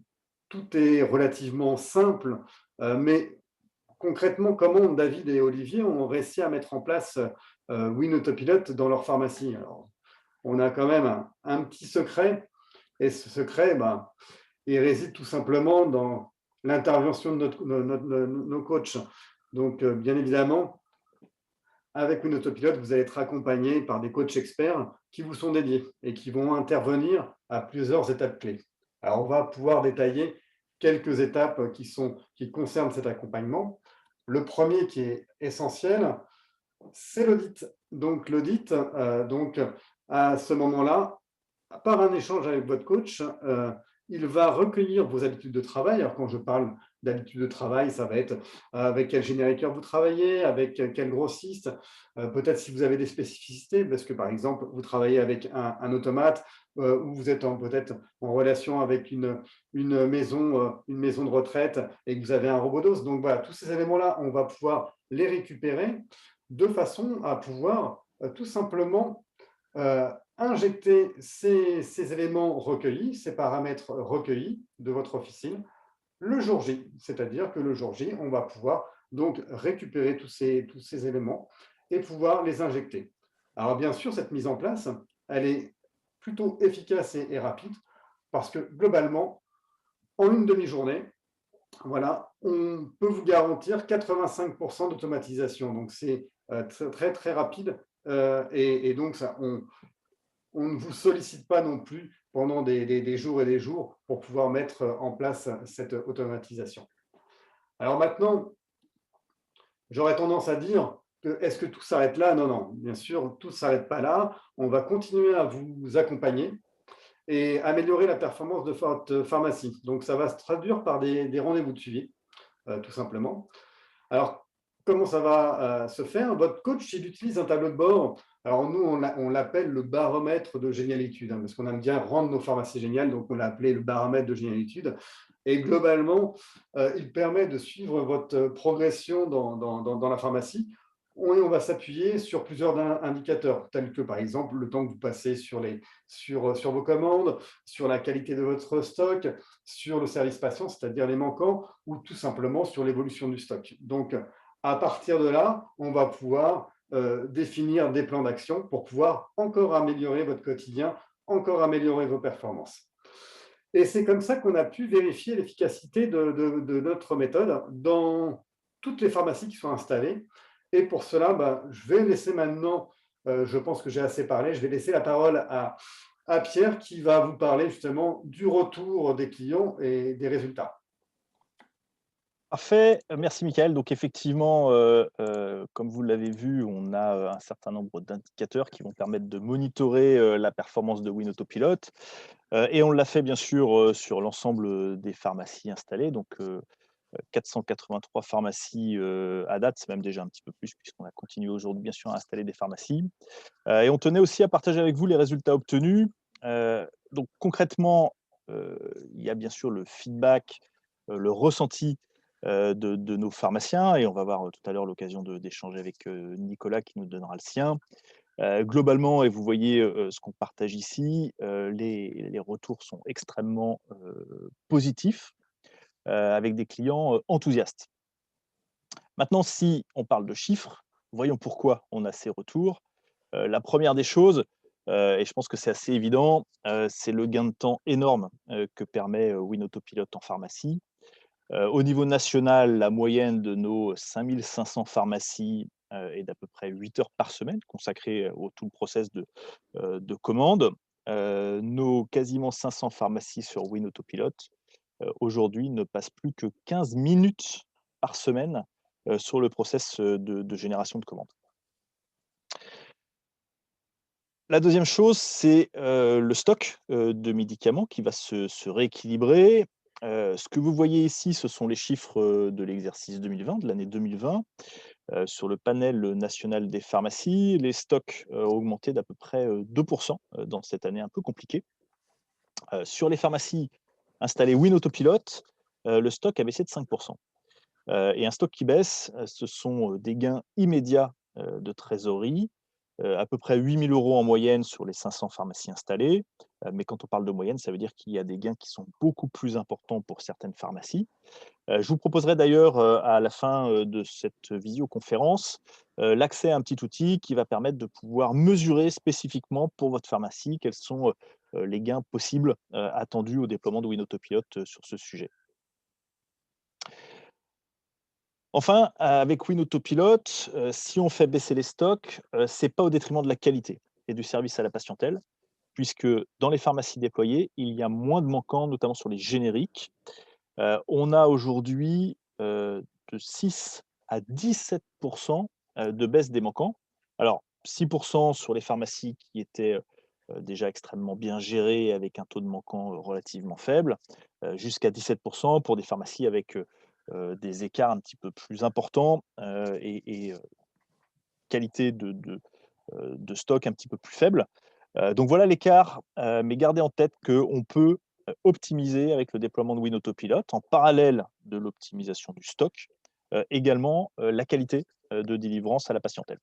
tout est relativement simple, mais concrètement, comment David et Olivier ont réussi à mettre en place WinAutoPilot dans leur pharmacie? Alors, on a quand même un petit secret, et ce secret, il réside tout simplement dans l'intervention de nos coachs. Donc, bien évidemment, avec WinAutoPilot, vous allez être accompagné par des coachs experts qui vous sont dédiés et qui vont intervenir à plusieurs étapes clés. Alors, on va pouvoir détailler quelques étapes qui concernent cet accompagnement. Le premier qui est essentiel, c'est l'audit. Donc, l'audit, à ce moment-là, par un échange avec votre coach, il va recueillir vos habitudes de travail. Alors, quand je parle d'habitudes de travail, ça va être avec quel génériqueur vous travaillez, avec quel grossiste, peut-être si vous avez des spécificités, parce que par exemple, vous travaillez avec un automate ou vous êtes peut-être en relation avec une maison de retraite et que vous avez un robot dose. Donc voilà, tous ces éléments-là, on va pouvoir les récupérer de façon à pouvoir tout simplement injecter ces éléments recueillis, ces paramètres recueillis de votre officine le jour J. C'est-à-dire que le jour J, on va pouvoir donc récupérer tous ces éléments et pouvoir les injecter. Alors bien sûr, cette mise en place, elle est plutôt efficace et rapide parce que globalement, en une demi-journée, voilà, on peut vous garantir 85% d'automatisation. Donc c'est très, très rapide et donc ça, on ne vous sollicite pas non plus pendant des jours et des jours pour pouvoir mettre en place cette automatisation. Alors maintenant, j'aurais tendance à dire que est-ce que tout s'arrête là? Non, non, bien sûr, tout ne s'arrête pas là. On va continuer à vous accompagner et améliorer la performance de votre pharmacie. Donc, ça va se traduire par des rendez-vous de suivi, tout simplement. Alors, comment ça va se faire? Votre coach, il utilise un tableau de bord. Alors, nous, on l'appelle le baromètre de génialitude, parce qu'on aime bien rendre nos pharmacies géniales, donc on l'a appelé le baromètre de génialitude. Et globalement, il permet de suivre votre progression dans la pharmacie. On va s'appuyer sur plusieurs indicateurs, tels que, par exemple, le temps que vous passez sur vos commandes, sur la qualité de votre stock, sur le service patient, c'est-à-dire les manquants, ou tout simplement sur l'évolution du stock. Donc, à partir de là, on va pouvoir définir des plans d'action pour pouvoir encore améliorer votre quotidien, encore améliorer vos performances. Et c'est comme ça qu'on a pu vérifier l'efficacité de notre méthode dans toutes les pharmacies qui sont installées. Et pour cela, je vais laisser maintenant, je pense que j'ai assez parlé, je vais laisser la parole à Pierre qui va vous parler justement du retour des clients et des résultats. Parfait, merci Michael. Donc effectivement, comme vous l'avez vu, on a un certain nombre d'indicateurs qui vont permettre de monitorer la performance de WinAutoPilot. Et on l'a fait bien sûr sur l'ensemble des pharmacies installées, donc 483 pharmacies à date, c'est même déjà un petit peu plus puisqu'on a continué aujourd'hui bien sûr à installer des pharmacies. Et on tenait aussi à partager avec vous les résultats obtenus. Donc concrètement, il y a bien sûr le feedback, le ressenti de nos pharmaciens, et on va avoir tout à l'heure l'occasion d'échanger avec Nicolas qui nous donnera le sien. Globalement, et vous voyez ce qu'on partage ici, les retours sont extrêmement positifs, avec des clients enthousiastes. Maintenant, si on parle de chiffres, voyons pourquoi on a ces retours. La première des choses, et je pense que c'est assez évident, c'est le gain de temps énorme que permet WinAutoPilot en pharmacie. Au niveau national, la moyenne de nos 5500 pharmacies est d'à peu près 8 heures par semaine consacrées au tout le process de commande. Nos quasiment 500 pharmacies sur WinAutoPilot, aujourd'hui, ne passent plus que 15 minutes par semaine sur le process de génération de commandes. La deuxième chose, c'est le stock de médicaments qui va se rééquilibrer. Ce que vous voyez ici, ce sont les chiffres de l'exercice 2020, de l'année 2020. Sur le panel national des pharmacies, les stocks ont augmenté d'à peu près 2% dans cette année un peu compliquée. Sur les pharmacies installées WinAutoPilot, le stock a baissé de 5%. Et un stock qui baisse, ce sont des gains immédiats de trésorerie, à peu près 8 000 € en moyenne sur les 500 pharmacies installées. Mais quand on parle de moyenne, ça veut dire qu'il y a des gains qui sont beaucoup plus importants pour certaines pharmacies. Je vous proposerai d'ailleurs à la fin de cette visioconférence l'accès à un petit outil qui va permettre de pouvoir mesurer spécifiquement pour votre pharmacie quels sont les gains possibles attendus au déploiement de WinAutoPilot sur ce sujet. Enfin, avec WinAutoPilot, si on fait baisser les stocks, ce n'est pas au détriment de la qualité et du service à la patientèle, puisque dans les pharmacies déployées, il y a moins de manquants, notamment sur les génériques. On a aujourd'hui de 6 à 17% de baisse des manquants. Alors, 6% sur les pharmacies qui étaient déjà extrêmement bien gérées avec un taux de manquant relativement faible, jusqu'à 17% pour des pharmacies avec des écarts un petit peu plus importants et qualité de stock un petit peu plus faible. Donc voilà l'écart, mais gardez en tête qu'on peut optimiser avec le déploiement de WinAutoPilot en parallèle de l'optimisation du stock, également la qualité de délivrance à la patientèle.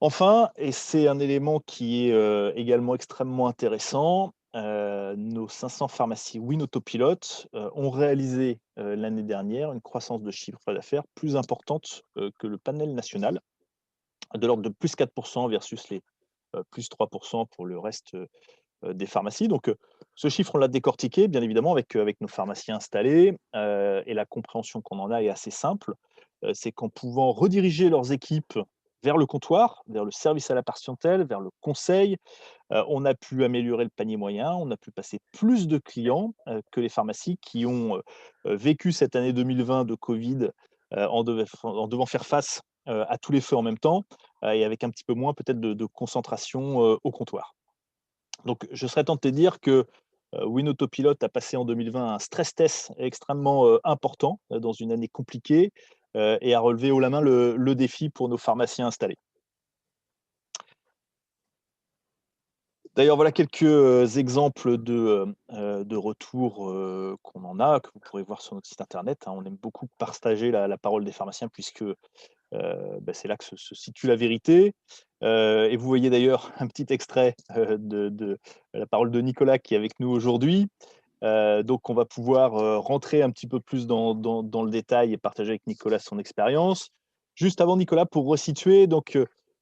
Enfin, et c'est un élément qui est également extrêmement intéressant, nos 500 pharmacies WinAutoPilot ont réalisé l'année dernière une croissance de chiffre d'affaires plus importante que le panel national, de l'ordre de plus 4% versus les plus 3% pour le reste des pharmacies. Donc, ce chiffre, on l'a décortiqué, bien évidemment, avec nos pharmaciens installés, et la compréhension qu'on en a est assez simple. C'est qu'en pouvant rediriger leurs équipes vers le comptoir, vers le service à la patientèle, vers le conseil, on a pu améliorer le panier moyen, on a pu passer plus de clients que les pharmacies qui ont vécu cette année 2020 de Covid en devant faire face à tous les feux en même temps et avec un petit peu moins peut-être de concentration au comptoir. Donc, je serais tenté de dire que WinAutoPilot a passé en 2020 un stress test extrêmement important dans une année compliquée et a relevé haut la main le défi pour nos pharmaciens installés. D'ailleurs, voilà quelques exemples de retours qu'on en a, que vous pourrez voir sur notre site internet, hein. On aime beaucoup partager la parole des pharmaciens puisque c'est là que se situe la vérité. Et vous voyez d'ailleurs un petit extrait de la parole de Nicolas qui est avec nous aujourd'hui. Donc on va pouvoir rentrer un petit peu plus dans le détail et partager avec Nicolas son expérience. Juste avant, Nicolas, pour resituer, donc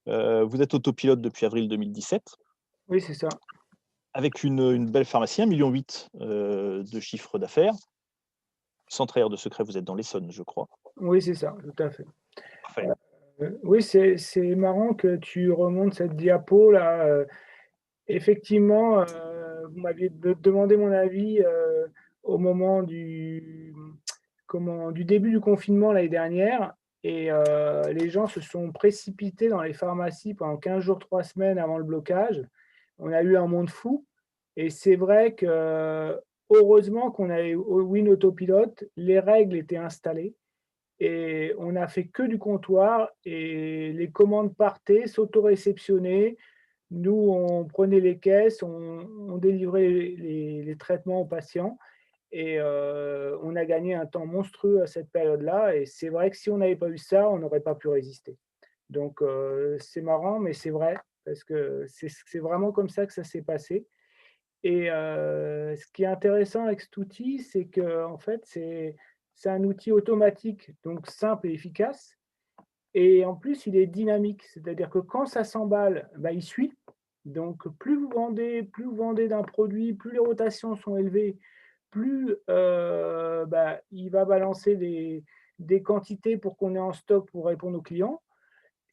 vous êtes autopilote depuis avril 2017 Oui, c'est ça. avec une belle pharmacie, 1,8 million de chiffre d'affaires. Sans trahir de secret, vous êtes dans l'Essonne, je crois. Oui, c'est ça, tout à fait. Parfait. Oui, c'est marrant que tu remontes cette diapo là. Effectivement, vous m'aviez demandé mon avis au moment du début du confinement l'année dernière et les gens se sont précipités dans les pharmacies pendant 15 jours, 3 semaines avant le blocage. On a eu un monde fou et c'est vrai que heureusement qu'on avait WinAutoPilot, les règles étaient installées et on n'a fait que du comptoir et les commandes partaient, s'auto-réceptionnaient. Nous, on prenait les caisses, on délivrait les traitements aux patients et on a gagné un temps monstrueux à cette période-là et c'est vrai que si on n'avait pas eu ça, on n'aurait pas pu résister. Donc c'est marrant, mais c'est vrai parce que c'est vraiment comme ça que ça s'est passé et ce qui est intéressant avec cet outil, c'est qu'en fait, c'est un outil automatique, donc simple et efficace et en plus, il est dynamique. C'est-à-dire que quand ça s'emballe, bah, il suit. Donc plus vous vendez d'un produit, plus les rotations sont élevées, plus, il va balancer des quantités pour qu'on ait en stock pour répondre aux clients.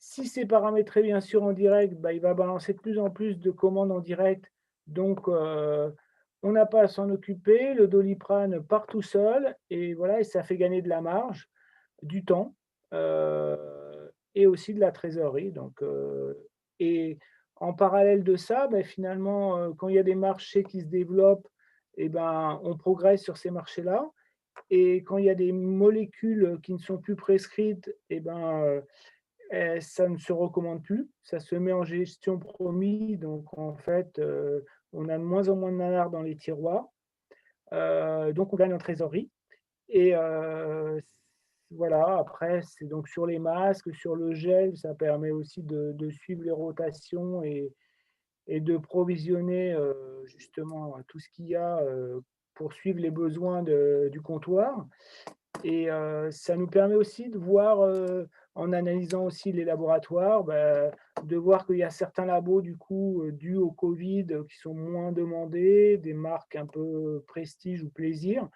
Si c'est paramétré bien sûr en direct, bah, il va balancer de plus en plus de commandes en direct. Donc, on n'a pas à s'en occuper. Le Doliprane part tout seul et voilà et ça fait gagner de la marge, du temps, et aussi de la trésorerie donc, et en parallèle de ça, finalement, quand il y a des marchés qui se développent et ben, on progresse sur ces marchés-là et quand il y a des molécules qui ne sont plus prescrites et ben, ça ne se recommande plus, ça se met en gestion promis, donc en fait, on a de moins en moins de nanars dans les tiroirs, donc on gagne en trésorerie et voilà, après c'est donc sur les masques, sur le gel, ça permet aussi de suivre les rotations et de provisionner, justement tout ce qu'il y a, pour suivre les besoins du comptoir. Et ça nous permet aussi de voir, en analysant aussi les laboratoires, de voir qu'il y a certains labos du coup, dus au covid, qui sont moins demandés, des marques un peu prestige ou plaisir,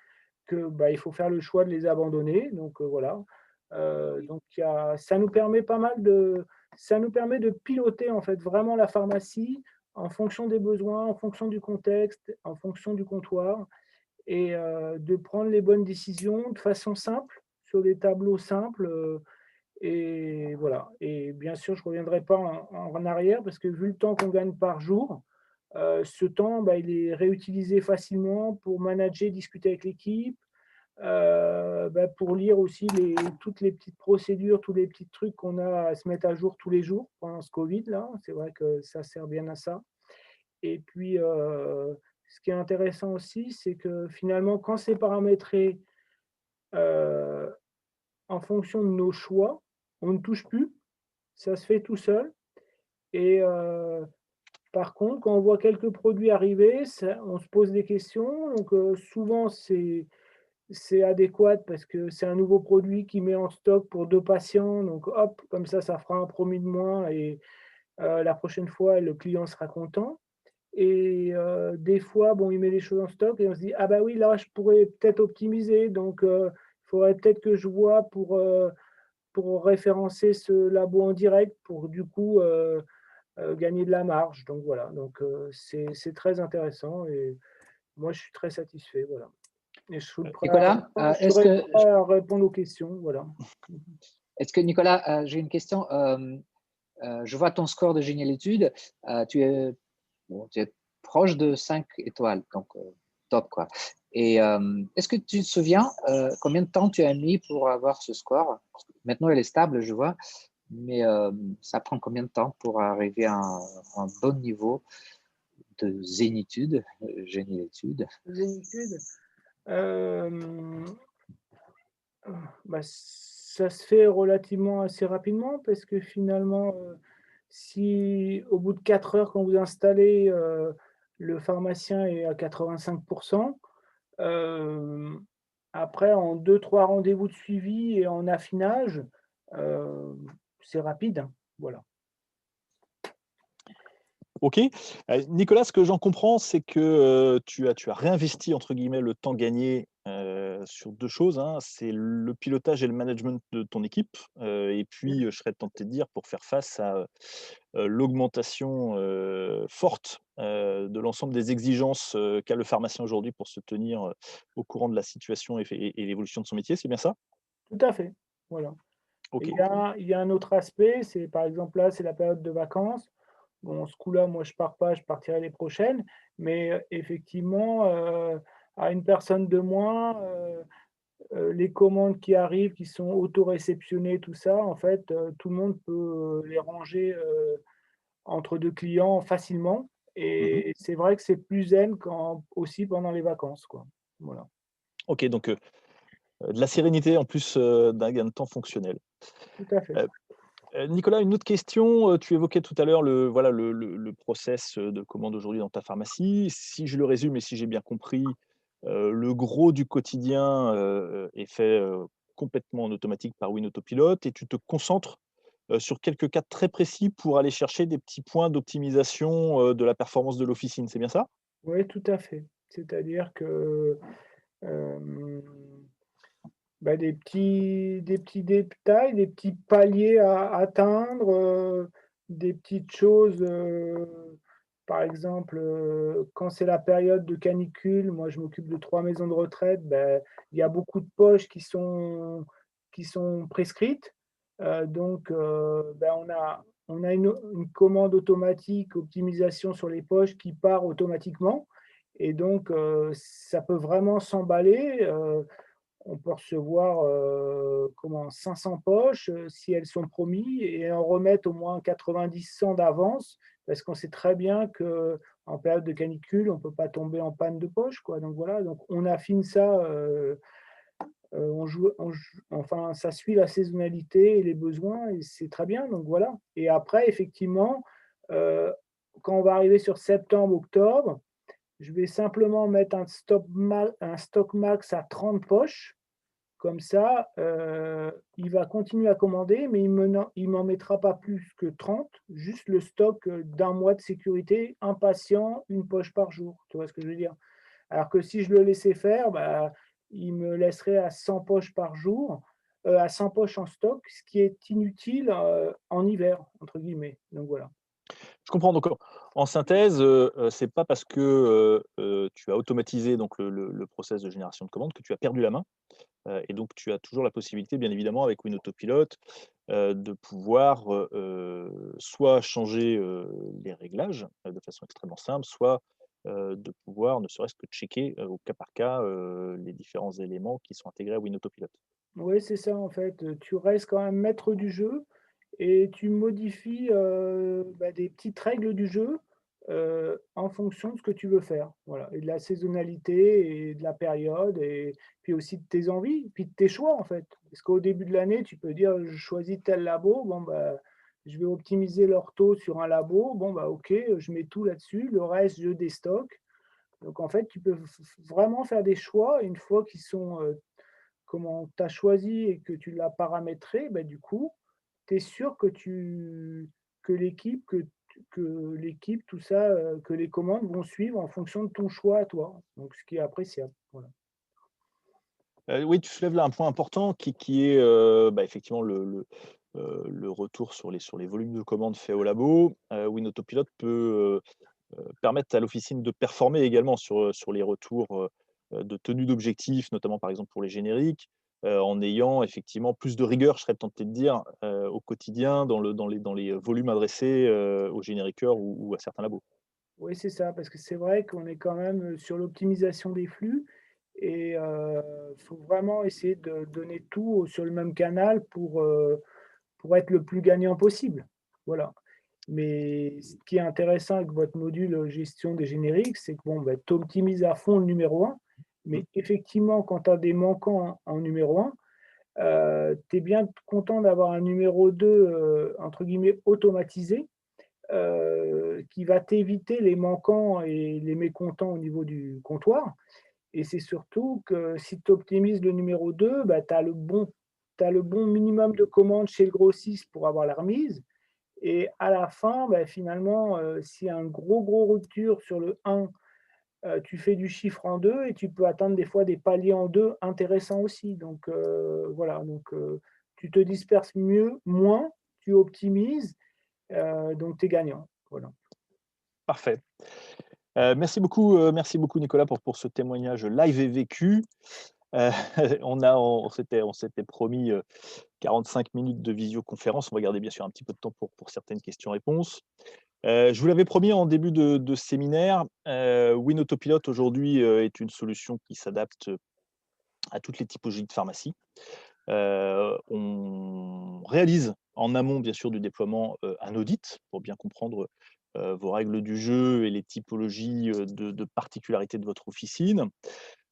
que, il faut faire le choix de les abandonner. Donc voilà, donc il y a ça nous permet de piloter en fait vraiment la pharmacie en fonction des besoins, en fonction du contexte, en fonction du comptoir et de prendre les bonnes décisions de façon simple, sur des tableaux simples, Et voilà. Et bien sûr, je ne reviendrai pas en arrière parce que vu le temps qu'on gagne par jour, ce temps, bah, il est réutilisé facilement pour manager, discuter avec l'équipe, bah, pour lire aussi toutes les petites procédures, tous les petits trucs qu'on a à se mettre à jour tous les jours pendant ce Covid-là. C'est vrai que ça sert bien à ça. Et puis, ce qui est intéressant aussi, c'est que finalement, quand c'est paramétré euh, en fonction de nos choix, on ne touche plus, ça se fait tout seul. Et par contre, quand on voit quelques produits arriver, on se pose des questions. Donc, souvent, c'est adéquat parce que c'est un nouveau produit qui met en stock pour 2 patients. Donc, hop, comme ça fera un promis de moins et la prochaine fois, le client sera content. Et des fois, bon, il met des choses en stock et on se dit: «Ah bah oui, là, je pourrais peut-être optimiser, donc il faudrait peut-être que je vois pour référencer ce labo en direct pour du coup, gagner de la marge». Donc voilà, donc c'est très intéressant et moi, je suis très satisfait, voilà. Et Nicolas, je suis prêt à répondre aux questions, voilà. Nicolas, j'ai une question. Je vois ton score de génialitude. Tu es proche de 5 étoiles, donc top, quoi. Et est-ce que tu te souviens combien de temps tu as mis pour avoir ce score? Maintenant, elle est stable, je vois, mais ça prend combien de temps pour arriver à un bon niveau de zénitude, génialitude? Zénitude, bah, ça se fait relativement assez rapidement parce que finalement, si au bout de 4 heures quand vous installez, le pharmacien est à 85, hem, après en 2-3 rendez-vous de suivi et en affinage, heu, c'est rapide, hein, voilà. OK. Nicolas, ce que j'en comprends, c'est que, tu as «réinvesti» entre guillemets le temps gagné, sur 2 choses, hein. C'est le pilotage et le management de ton équipe, et puis, je serais tenté de dire pour faire face à, l'augmentation, forte, de l'ensemble des exigences, qu'a le pharmacien aujourd'hui pour se tenir, au courant de la situation et l'évolution de son métier, c'est bien ça? Tout à fait, voilà. Et OK. il y a un autre aspect, c'est par exemple là, c'est la période de vacances. Bon, ce coup-là, moi, je pars pas, je partirai les prochaines. Mais effectivement, à une personne de moins, les commandes qui arrivent, qui sont auto-réceptionnées, tout ça, en fait, tout le monde peut les ranger entre 2 clients facilement. Mmh. Et c'est vrai que c'est plus zen aussi pendant les vacances, quoi. Voilà. OK, donc, de la sérénité en plus, d'un gain de temps fonctionnel. Tout à fait. Heu Nicolas, une autre question, tu évoquais tout à l'heure le process, de commande aujourd'hui dans ta pharmacie. Si je le résume et si j'ai bien compris, le gros du quotidien, est fait, complètement en automatique par WinAutoPilot et tu te concentres, sur quelques cas très précis pour aller chercher des petits points d'optimisation, de la performance de l'officine, c'est bien ça? Oui, tout à fait. C'est-à-dire que, hem bah, des petits détails, des petits paliers à atteindre, des petites choses, par exemple, quand c'est la période de canicule, moi je m'occupe de 3 maisons de retraite, beh, il y a beaucoup de poches qui sont prescrites, donc bah, on a une commande automatique, optimisation sur les poches qui part automatiquement et donc ça peut vraiment s'emballer, on peut recevoir, 500 poches, si elles sont promis et en remettre au moins 90-100 d'avance, parce qu'on sait très bien qu'en période de canicule, on ne peut pas tomber en panne de poche, quoi. Donc voilà, donc on affine ça, enfin, ça suit la saisonnalité et les besoins et c'est très bien, donc voilà. Et après effectivement, heu, quand on va arriver sur septembre-octobre, je vais simplement mettre un stock max à 30 poches comme ça, il va continuer à commander, mais il m'en mettra pas plus que 30, juste le stock, d'1 mois de sécurité, un patient, 1 poche par jour. Tu vois ce que je veux dire? Alors que si je le laissais faire, bah, il me laisserait à 100 poches par jour, à 100 poches en stock, ce qui est inutile, «en hiver» entre guillemets, donc voilà. Je comprends donc en synthèse, c'est pas parce que, tu as automatisé donc le process de génération de commandes que tu as perdu la main. Et donc, tu as toujours la possibilité, bien évidemment, avec WinAutoPilot, de pouvoir soit changer les réglages de façon extrêmement simple, soit de pouvoir ne serait-ce que checker au cas par cas les différents éléments qui sont intégrés à WinAutoPilot. Oui, c'est ça en fait, tu restes quand même maître du jeu et tu modifies, des petites règles du jeu, en fonction de ce que tu veux faire. Voilà et de la saisonnalité et de la période et puis aussi de tes envies, puis de tes choix en fait. Parce qu'au début de l'année, tu peux dire: «Je choisis tel labo, bon bah, je vais optimiser l'ortho sur un labo, bon bah OK, je mets tout là-dessus, le reste je déstocke». Donc en fait, tu peux vraiment faire des choix une fois qu'ils sont, comment tu as choisi et que tu l'as paramétré, bah, du coup, tu es sûr que l'équipe, que l'équipe, tout ça, que les commandes vont suivre en fonction de ton choix à toi. Donc ce qui est appréciable, voilà. Oui, tu soulèves là un point important qui est, effectivement le retour sur les volumes de commandes faits au labo. WinAutoPilot peut, permettre à l'officine de performer également sur les retours, de tenue d'objectifs, notamment par exemple pour les génériques, en ayant effectivement plus de rigueur, je serais tenté de dire, au quotidien dans les volumes adressés, aux génériqueurs ou à certains labos. Oui, c'est ça, parce que c'est vrai qu'on est quand même, sur l'optimisation des flux et faut vraiment essayer de donner tout sur le même canal pour être le plus gagnant possible. Voilà. Mais ce qui est intéressant avec votre module, gestion des génériques, c'est que bon, bah, tu optimises à fond le numéro un, Mmh. mais effectivement, quand tu as des manquants en numéro un, tu es bien content d'avoir un numéro 2 entre guillemets «automatisé», qui va t'éviter les manquants et les mécontents au niveau du comptoir et c'est surtout que si tu optimises le numéro 2, bah, tu le bon minimum de commandes chez le grossiste pour avoir la remise et à la fin, bah, finalement, s'il y a un gros rupture sur le 1, tu fais du chiffre en 2 et tu peux atteindre des fois des paliers en 2 intéressants aussi. Donc voilà, donc tu te disperses moins, tu optimises, donc tu es gagnant. Voilà. Parfait. Merci beaucoup Nicolas pour ce témoignage live et vécu. Heu, on s'était promis, 45 minutes de visioconférence. On va garder bien sûr un petit peu de temps pour certaines questions-réponses. Je vous l'avais promis en début de séminaire, WinAutoPilot aujourd'hui, est une solution qui s'adapte à toutes les typologies de pharmacie. On réalise en amont bien sûr du déploiement, un audit pour bien comprendre, vos règles du jeu et les typologies, de particularités de votre officine.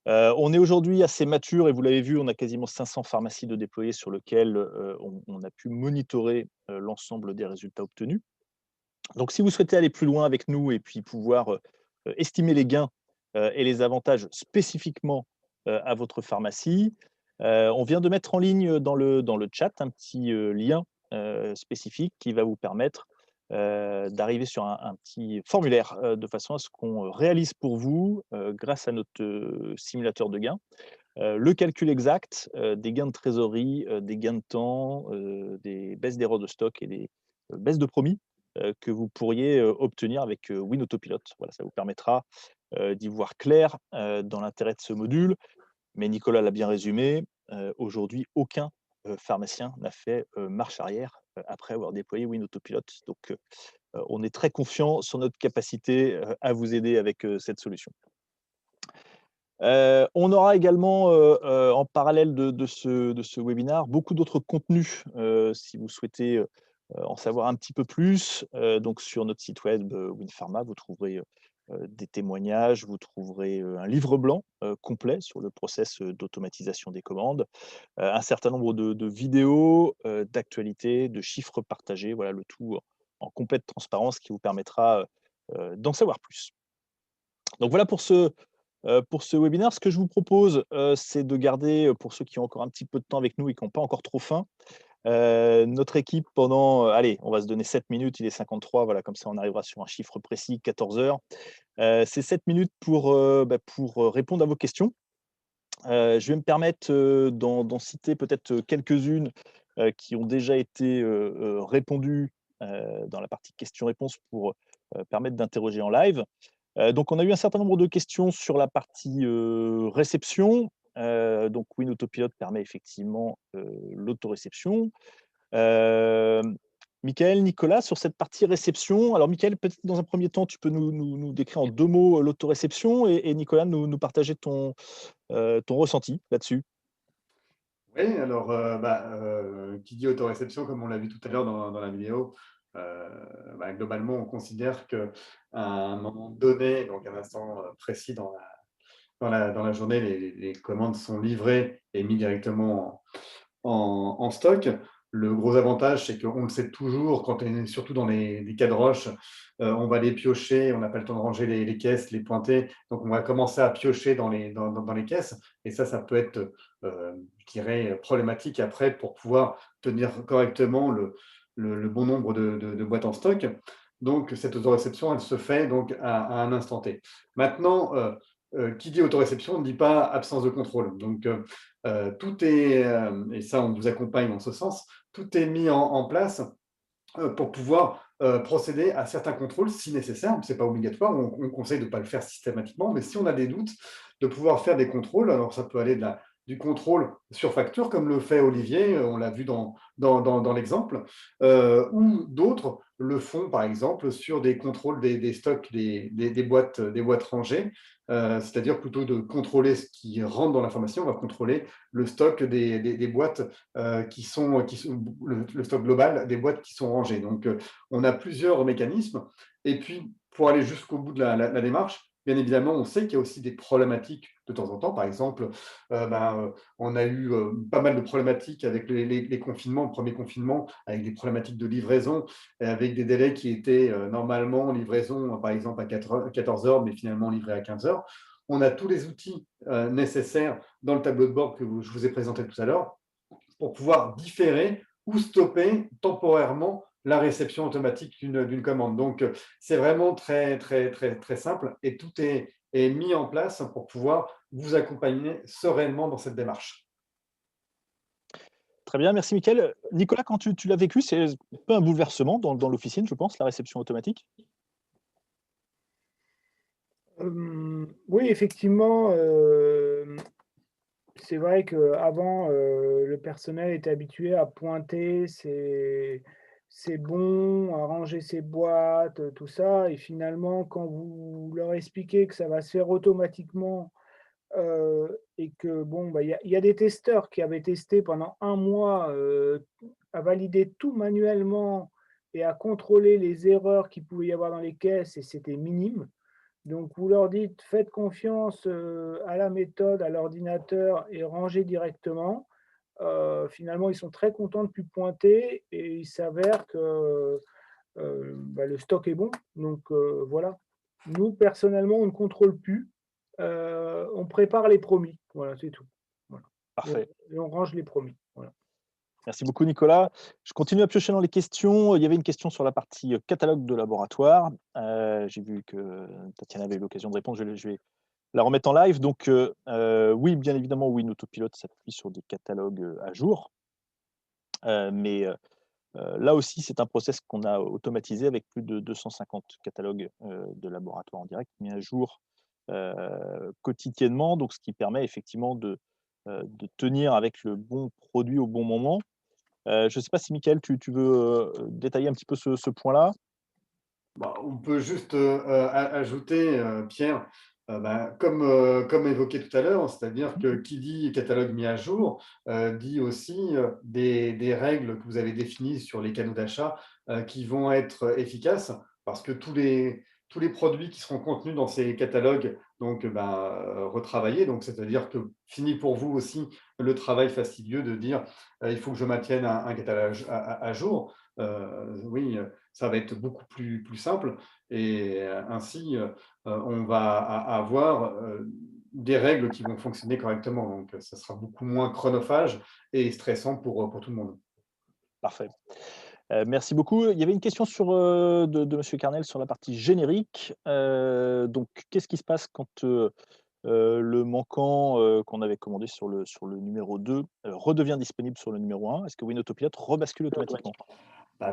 On est aujourd'hui assez mature et vous l'avez vu, on a quasiment 500 pharmacies de déployer sur lequel, on a pu monitorer, l'ensemble des résultats obtenus. Donc si vous souhaitez aller plus loin avec nous et puis pouvoir, estimer les gains, et les avantages spécifiquement, à votre pharmacie, on vient de mettre en ligne dans le chat un petit, lien, spécifique qui va vous permettre, d'arriver sur un petit formulaire, de façon à ce qu'on réalise pour vous, grâce à notre, simulateur de gains, le calcul exact, des gains de trésorerie, des gains de temps, des baisses d'erreurs de stock et des, baisses de promis, que vous pourriez, obtenir avec, WinAutoPilot. Voilà, ça vous permettra, d'y voir clair, dans l'intérêt de ce module. Mais Nicolas l'a bien résumé, aujourd'hui aucun, pharmacien n'a fait, marche arrière, après avoir déployé WinAutoPilot. Donc, on est très confiant sur notre capacité, à vous aider avec, cette solution. On aura également, en parallèle de ce webinaire, beaucoup d'autres contenus, si vous souhaitez, en savoir un petit peu plus. Donc sur notre site web, WinPharma, vous trouverez, des témoignages, vous trouverez, un livre blanc, complet sur le process, d'automatisation des commandes, un certain nombre de vidéos, d'actualités, de chiffres partagés, voilà, le tout en complète transparence qui vous permettra, d'en savoir plus. Donc voilà pour ce webinaire. Ce que je vous propose, c'est de garder, pour ceux qui ont encore un petit peu de temps avec nous et qui n'ont pas encore trop faim, notre équipe pendant, allez, on va se donner 7 minutes, il est 53, voilà, comme ça on arrivera sur un chiffre précis, 14 heures. C'est 7 minutes pour répondre à vos questions. Je vais me permettre, d'en citer peut-être, quelques-unes, qui ont déjà été, répondues, dans la partie questions-réponses pour, permettre d'interroger en live. Donc on a eu un certain nombre de questions sur la partie, réception. Donc WinAutoPilot permet effectivement l'autoréception. Michael, Nicolas, sur cette partie réception. Alors Michael, peut-être dans un premier temps, tu peux nous décrire en 2 mots l'autoréception et Nicolas, nous partager ton ressenti là-dessus. Oui, alors, qui dit autoréception, comme on l'a vu tout à l'heure dans la vidéo, globalement, on considère qu'à un moment donné, donc à un instant précis dans la journée, les commandes sont livrées et mises directement en stock. Le gros avantage, c'est qu'on le sait toujours, quand on est surtout dans les cas de rush, on va les piocher, on n'a pas le temps de ranger les caisses, les pointer, donc on va commencer à piocher dans les caisses, et ça peut être, je dirais, problématique après pour pouvoir tenir correctement le bon nombre de boîtes en stock. Donc cette autoréception, elle se fait donc à un instant T. Maintenant, qui dit autoréception ne dit pas absence de contrôle. Donc, tout est, et ça on vous accompagne dans ce sens, tout est mis en place pour pouvoir procéder à certains contrôles si nécessaire. Ce n'est pas obligatoire, on conseille de ne pas le faire systématiquement, mais si on a des doutes, de pouvoir faire des contrôles. Alors ça peut aller du contrôle sur facture, comme le fait Olivier, on l'a vu dans l'exemple, ou d'autres le font par exemple sur des contrôles des stocks des boîtes rangées, c'est-à-dire plutôt de contrôler ce qui rentre dans l'information, on va contrôler le stock des boîtes qui sont le stock global des boîtes qui sont rangées. Donc, on a plusieurs mécanismes. Et puis, pour aller jusqu'au bout de la démarche, bien évidemment, on sait qu'il y a aussi des problématiques de temps en temps. Par exemple, on a eu pas mal de problématiques avec les confinements, le premier confinement, avec des problématiques de livraison, avec des délais qui étaient normalement livraison, par exemple, à 14 heures, mais finalement livrés à 15 heures. On a tous les outils nécessaires dans le tableau de bord que je vous ai présenté tout à l'heure pour pouvoir différer ou stopper temporairement la réception automatique d'une commande. Donc, c'est vraiment très, très, très, très simple et tout est mis en place pour pouvoir vous accompagner sereinement dans cette démarche. Très bien, merci Michael. Nicolas, quand tu l'as vécu, c'est un peu un bouleversement dans l'officine, je pense, la réception automatique? Oui, effectivement, c'est vrai qu'avant, le personnel était habitué à pointer ses bons, à ranger ses boîtes, tout ça, et finalement, quand vous leur expliquez que ça va se faire automatiquement, et que bon, bah, il y a des testeurs qui avaient testé pendant 1 mois, à valider tout manuellement et à contrôler les erreurs qu'il pouvait y avoir dans les caisses, et c'était minime. Donc vous leur dites: «Faites confiance, à la méthode, à l'ordinateur, et rangez directement». Finalement, ils sont très contents de ne plus pointer, et il s'avère que, le stock est bon. Donc voilà. Nous, personnellement, on ne contrôle plus, on prépare les promis. Voilà, c'est tout. Voilà, Parfait. et on range les promis. Voilà. Merci beaucoup Nicolas. Je continue à piocher dans les questions. Il y avait une question sur la partie, catalogue de laboratoire. J'ai vu que Tatiana avait eu l'occasion de répondre. Je vais la remettre en live. Donc, oui, bien évidemment, WinAutoPilot s'appuie sur des catalogues, à jour. Mais, là aussi, c'est un process qu'on a automatisé avec plus de 250 catalogues, de laboratoire en direct mis à jour, quotidiennement. Donc ce qui permet effectivement de tenir avec le bon produit au bon moment. Je ne sais pas si Mickaël, tu veux, détailler un petit peu ce point-là? On peut juste ajouter, Pierre, comme évoqué tout à l'heure, c'est-à-dire que qui dit catalogue mis à jour, dit aussi des règles que vous avez définies sur les canaux d'achat qui vont être efficaces, parce que tous les produits qui seront contenus dans ces catalogues, donc retravaillés, donc c'est-à-dire que fini pour vous aussi le travail fastidieux de dire il faut que je maintienne un catalogue à jour. Oui, ça va être beaucoup plus simple, et ainsi, on va avoir des règles qui vont fonctionner correctement. Donc, ça sera beaucoup moins chronophage et stressant pour tout le monde. Parfait. Merci beaucoup. Il y avait une question de monsieur Carnel sur la partie générique. Donc qu'est-ce qui se passe quand, le manquant, qu'on avait commandé sur le numéro 2, redevient disponible sur le numéro 1? Est-ce que WinAutoPilot rebascule automatiquement?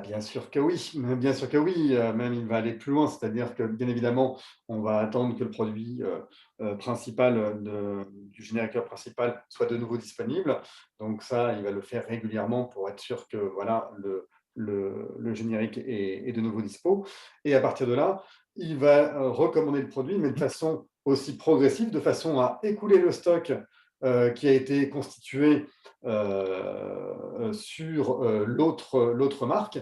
Bien sûr que oui, bien sûr que oui, même il va aller plus loin, c'est-à-dire que bien évidemment, on va attendre que le produit principal du générateur principal soit de nouveau disponible. Donc ça, il va le faire régulièrement pour être sûr que voilà, le générique est de nouveau dispo. Et à partir de là, il va recommander le produit, mais de façon aussi progressive, de façon à écouler le stock qui a été constitué sur l'autre marque,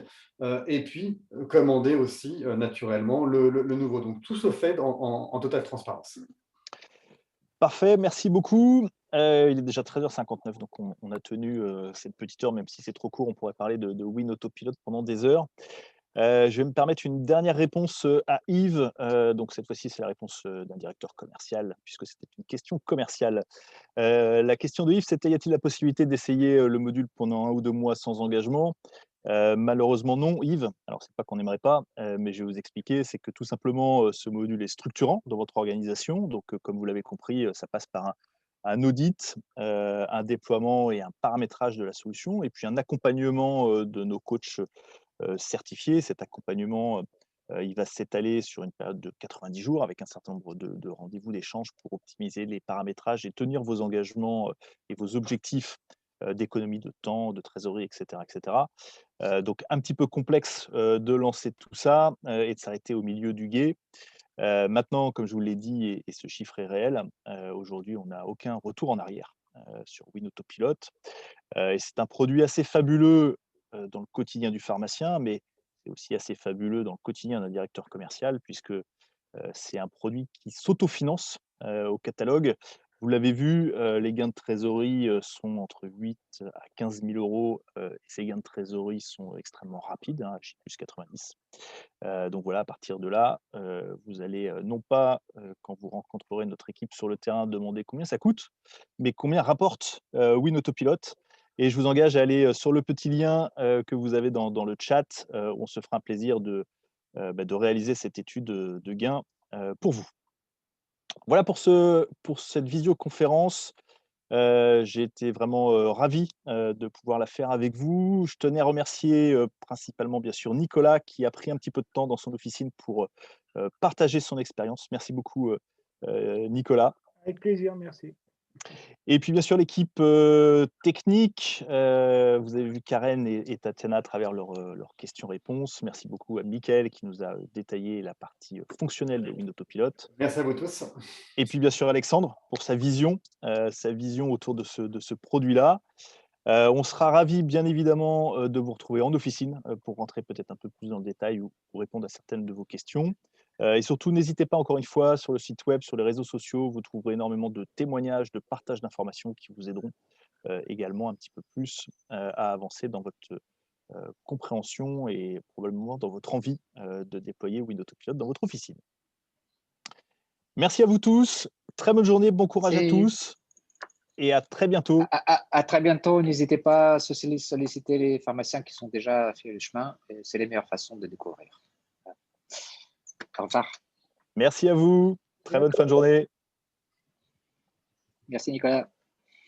et puis commander aussi naturellement le nouveau. Donc tout se fait en totale transparence. Parfait, merci beaucoup. Il est déjà 13h59, donc on a tenu cette petite heure, même si c'est trop court, on pourrait parler de Win Autopilot pendant des heures. Je vais me permettre une dernière réponse à Yves. Donc cette fois-ci, c'est la réponse d'un directeur commercial, puisque c'était une question commerciale. La question de Yves, c'était: y a-t-il la possibilité d'essayer le module pendant 1 ou 2 mois sans engagement? Malheureusement non, Yves. Alors c'est pas qu'on n'aimerait pas, mais je vais vous expliquer. C'est que tout simplement, ce module est structurant dans votre organisation. Donc, comme vous l'avez compris, ça passe par un audit, un déploiement et un paramétrage de la solution, et puis un accompagnement de nos coachs certifiés. Cet accompagnement, il va s'étaler sur une période de 90 jours avec un certain nombre de rendez-vous, d'échanges pour optimiser les paramétrages et tenir vos engagements et vos objectifs d'économie de temps, de trésorerie, etc., etc. Donc un petit peu complexe de lancer tout ça et de s'arrêter au milieu du gué. Maintenant, comme je vous l'ai dit, et ce chiffre est réel, aujourd'hui, on n'a aucun retour en arrière sur Win Autopilot. Et c'est un produit assez fabuleux dans le quotidien du pharmacien, mais c'est aussi assez fabuleux dans le quotidien d'un directeur commercial, puisque c'est un produit qui s'autofinance au catalogue. Vous l'avez vu, les gains de trésorerie sont entre 8 à 15 000 €, et ces gains de trésorerie sont extrêmement rapides, hein, plus 90. Donc voilà, à partir de là, vous allez non pas, quand vous rencontrerez notre équipe sur le terrain, demander combien ça coûte, mais combien rapporte Win Autopilot. Et je vous engage à aller sur le petit lien que vous avez dans le chat. On se fera un plaisir de réaliser cette étude de gain pour vous. Voilà pour cette visioconférence. J'ai été vraiment ravi de pouvoir la faire avec vous. Je tenais à remercier principalement, bien sûr, Nicolas, qui a pris un petit peu de temps dans son officine pour partager son expérience. Merci beaucoup, Nicolas. Avec plaisir, merci. Et puis, bien sûr, l'équipe technique. Vous avez vu Karen et Tatiana à travers leurs questions-réponses. Merci beaucoup à Mickaël qui nous a détaillé la partie fonctionnelle de Win Autopilot. Merci à vous tous. Et puis, bien sûr, Alexandre pour sa vision autour de ce produit-là. On sera ravis, bien évidemment, de vous retrouver en officine pour rentrer peut-être un peu plus dans le détail ou pour répondre à certaines de vos questions. Et surtout, n'hésitez pas, encore une fois, sur le site web, sur les réseaux sociaux, vous trouverez énormément de témoignages, de partages d'informations qui vous aideront également un petit peu plus à avancer dans votre compréhension et probablement dans votre envie de déployer Win Autopilot dans votre officine. Merci à vous tous. Très bonne journée, bon courage à tous et à très bientôt. À très bientôt. N'hésitez pas à solliciter les pharmaciens qui sont déjà fait le chemin. C'est les meilleures façons de découvrir. Au revoir. Merci à vous. Très bonne fin de journée. Merci Nicolas.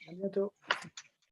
À bientôt.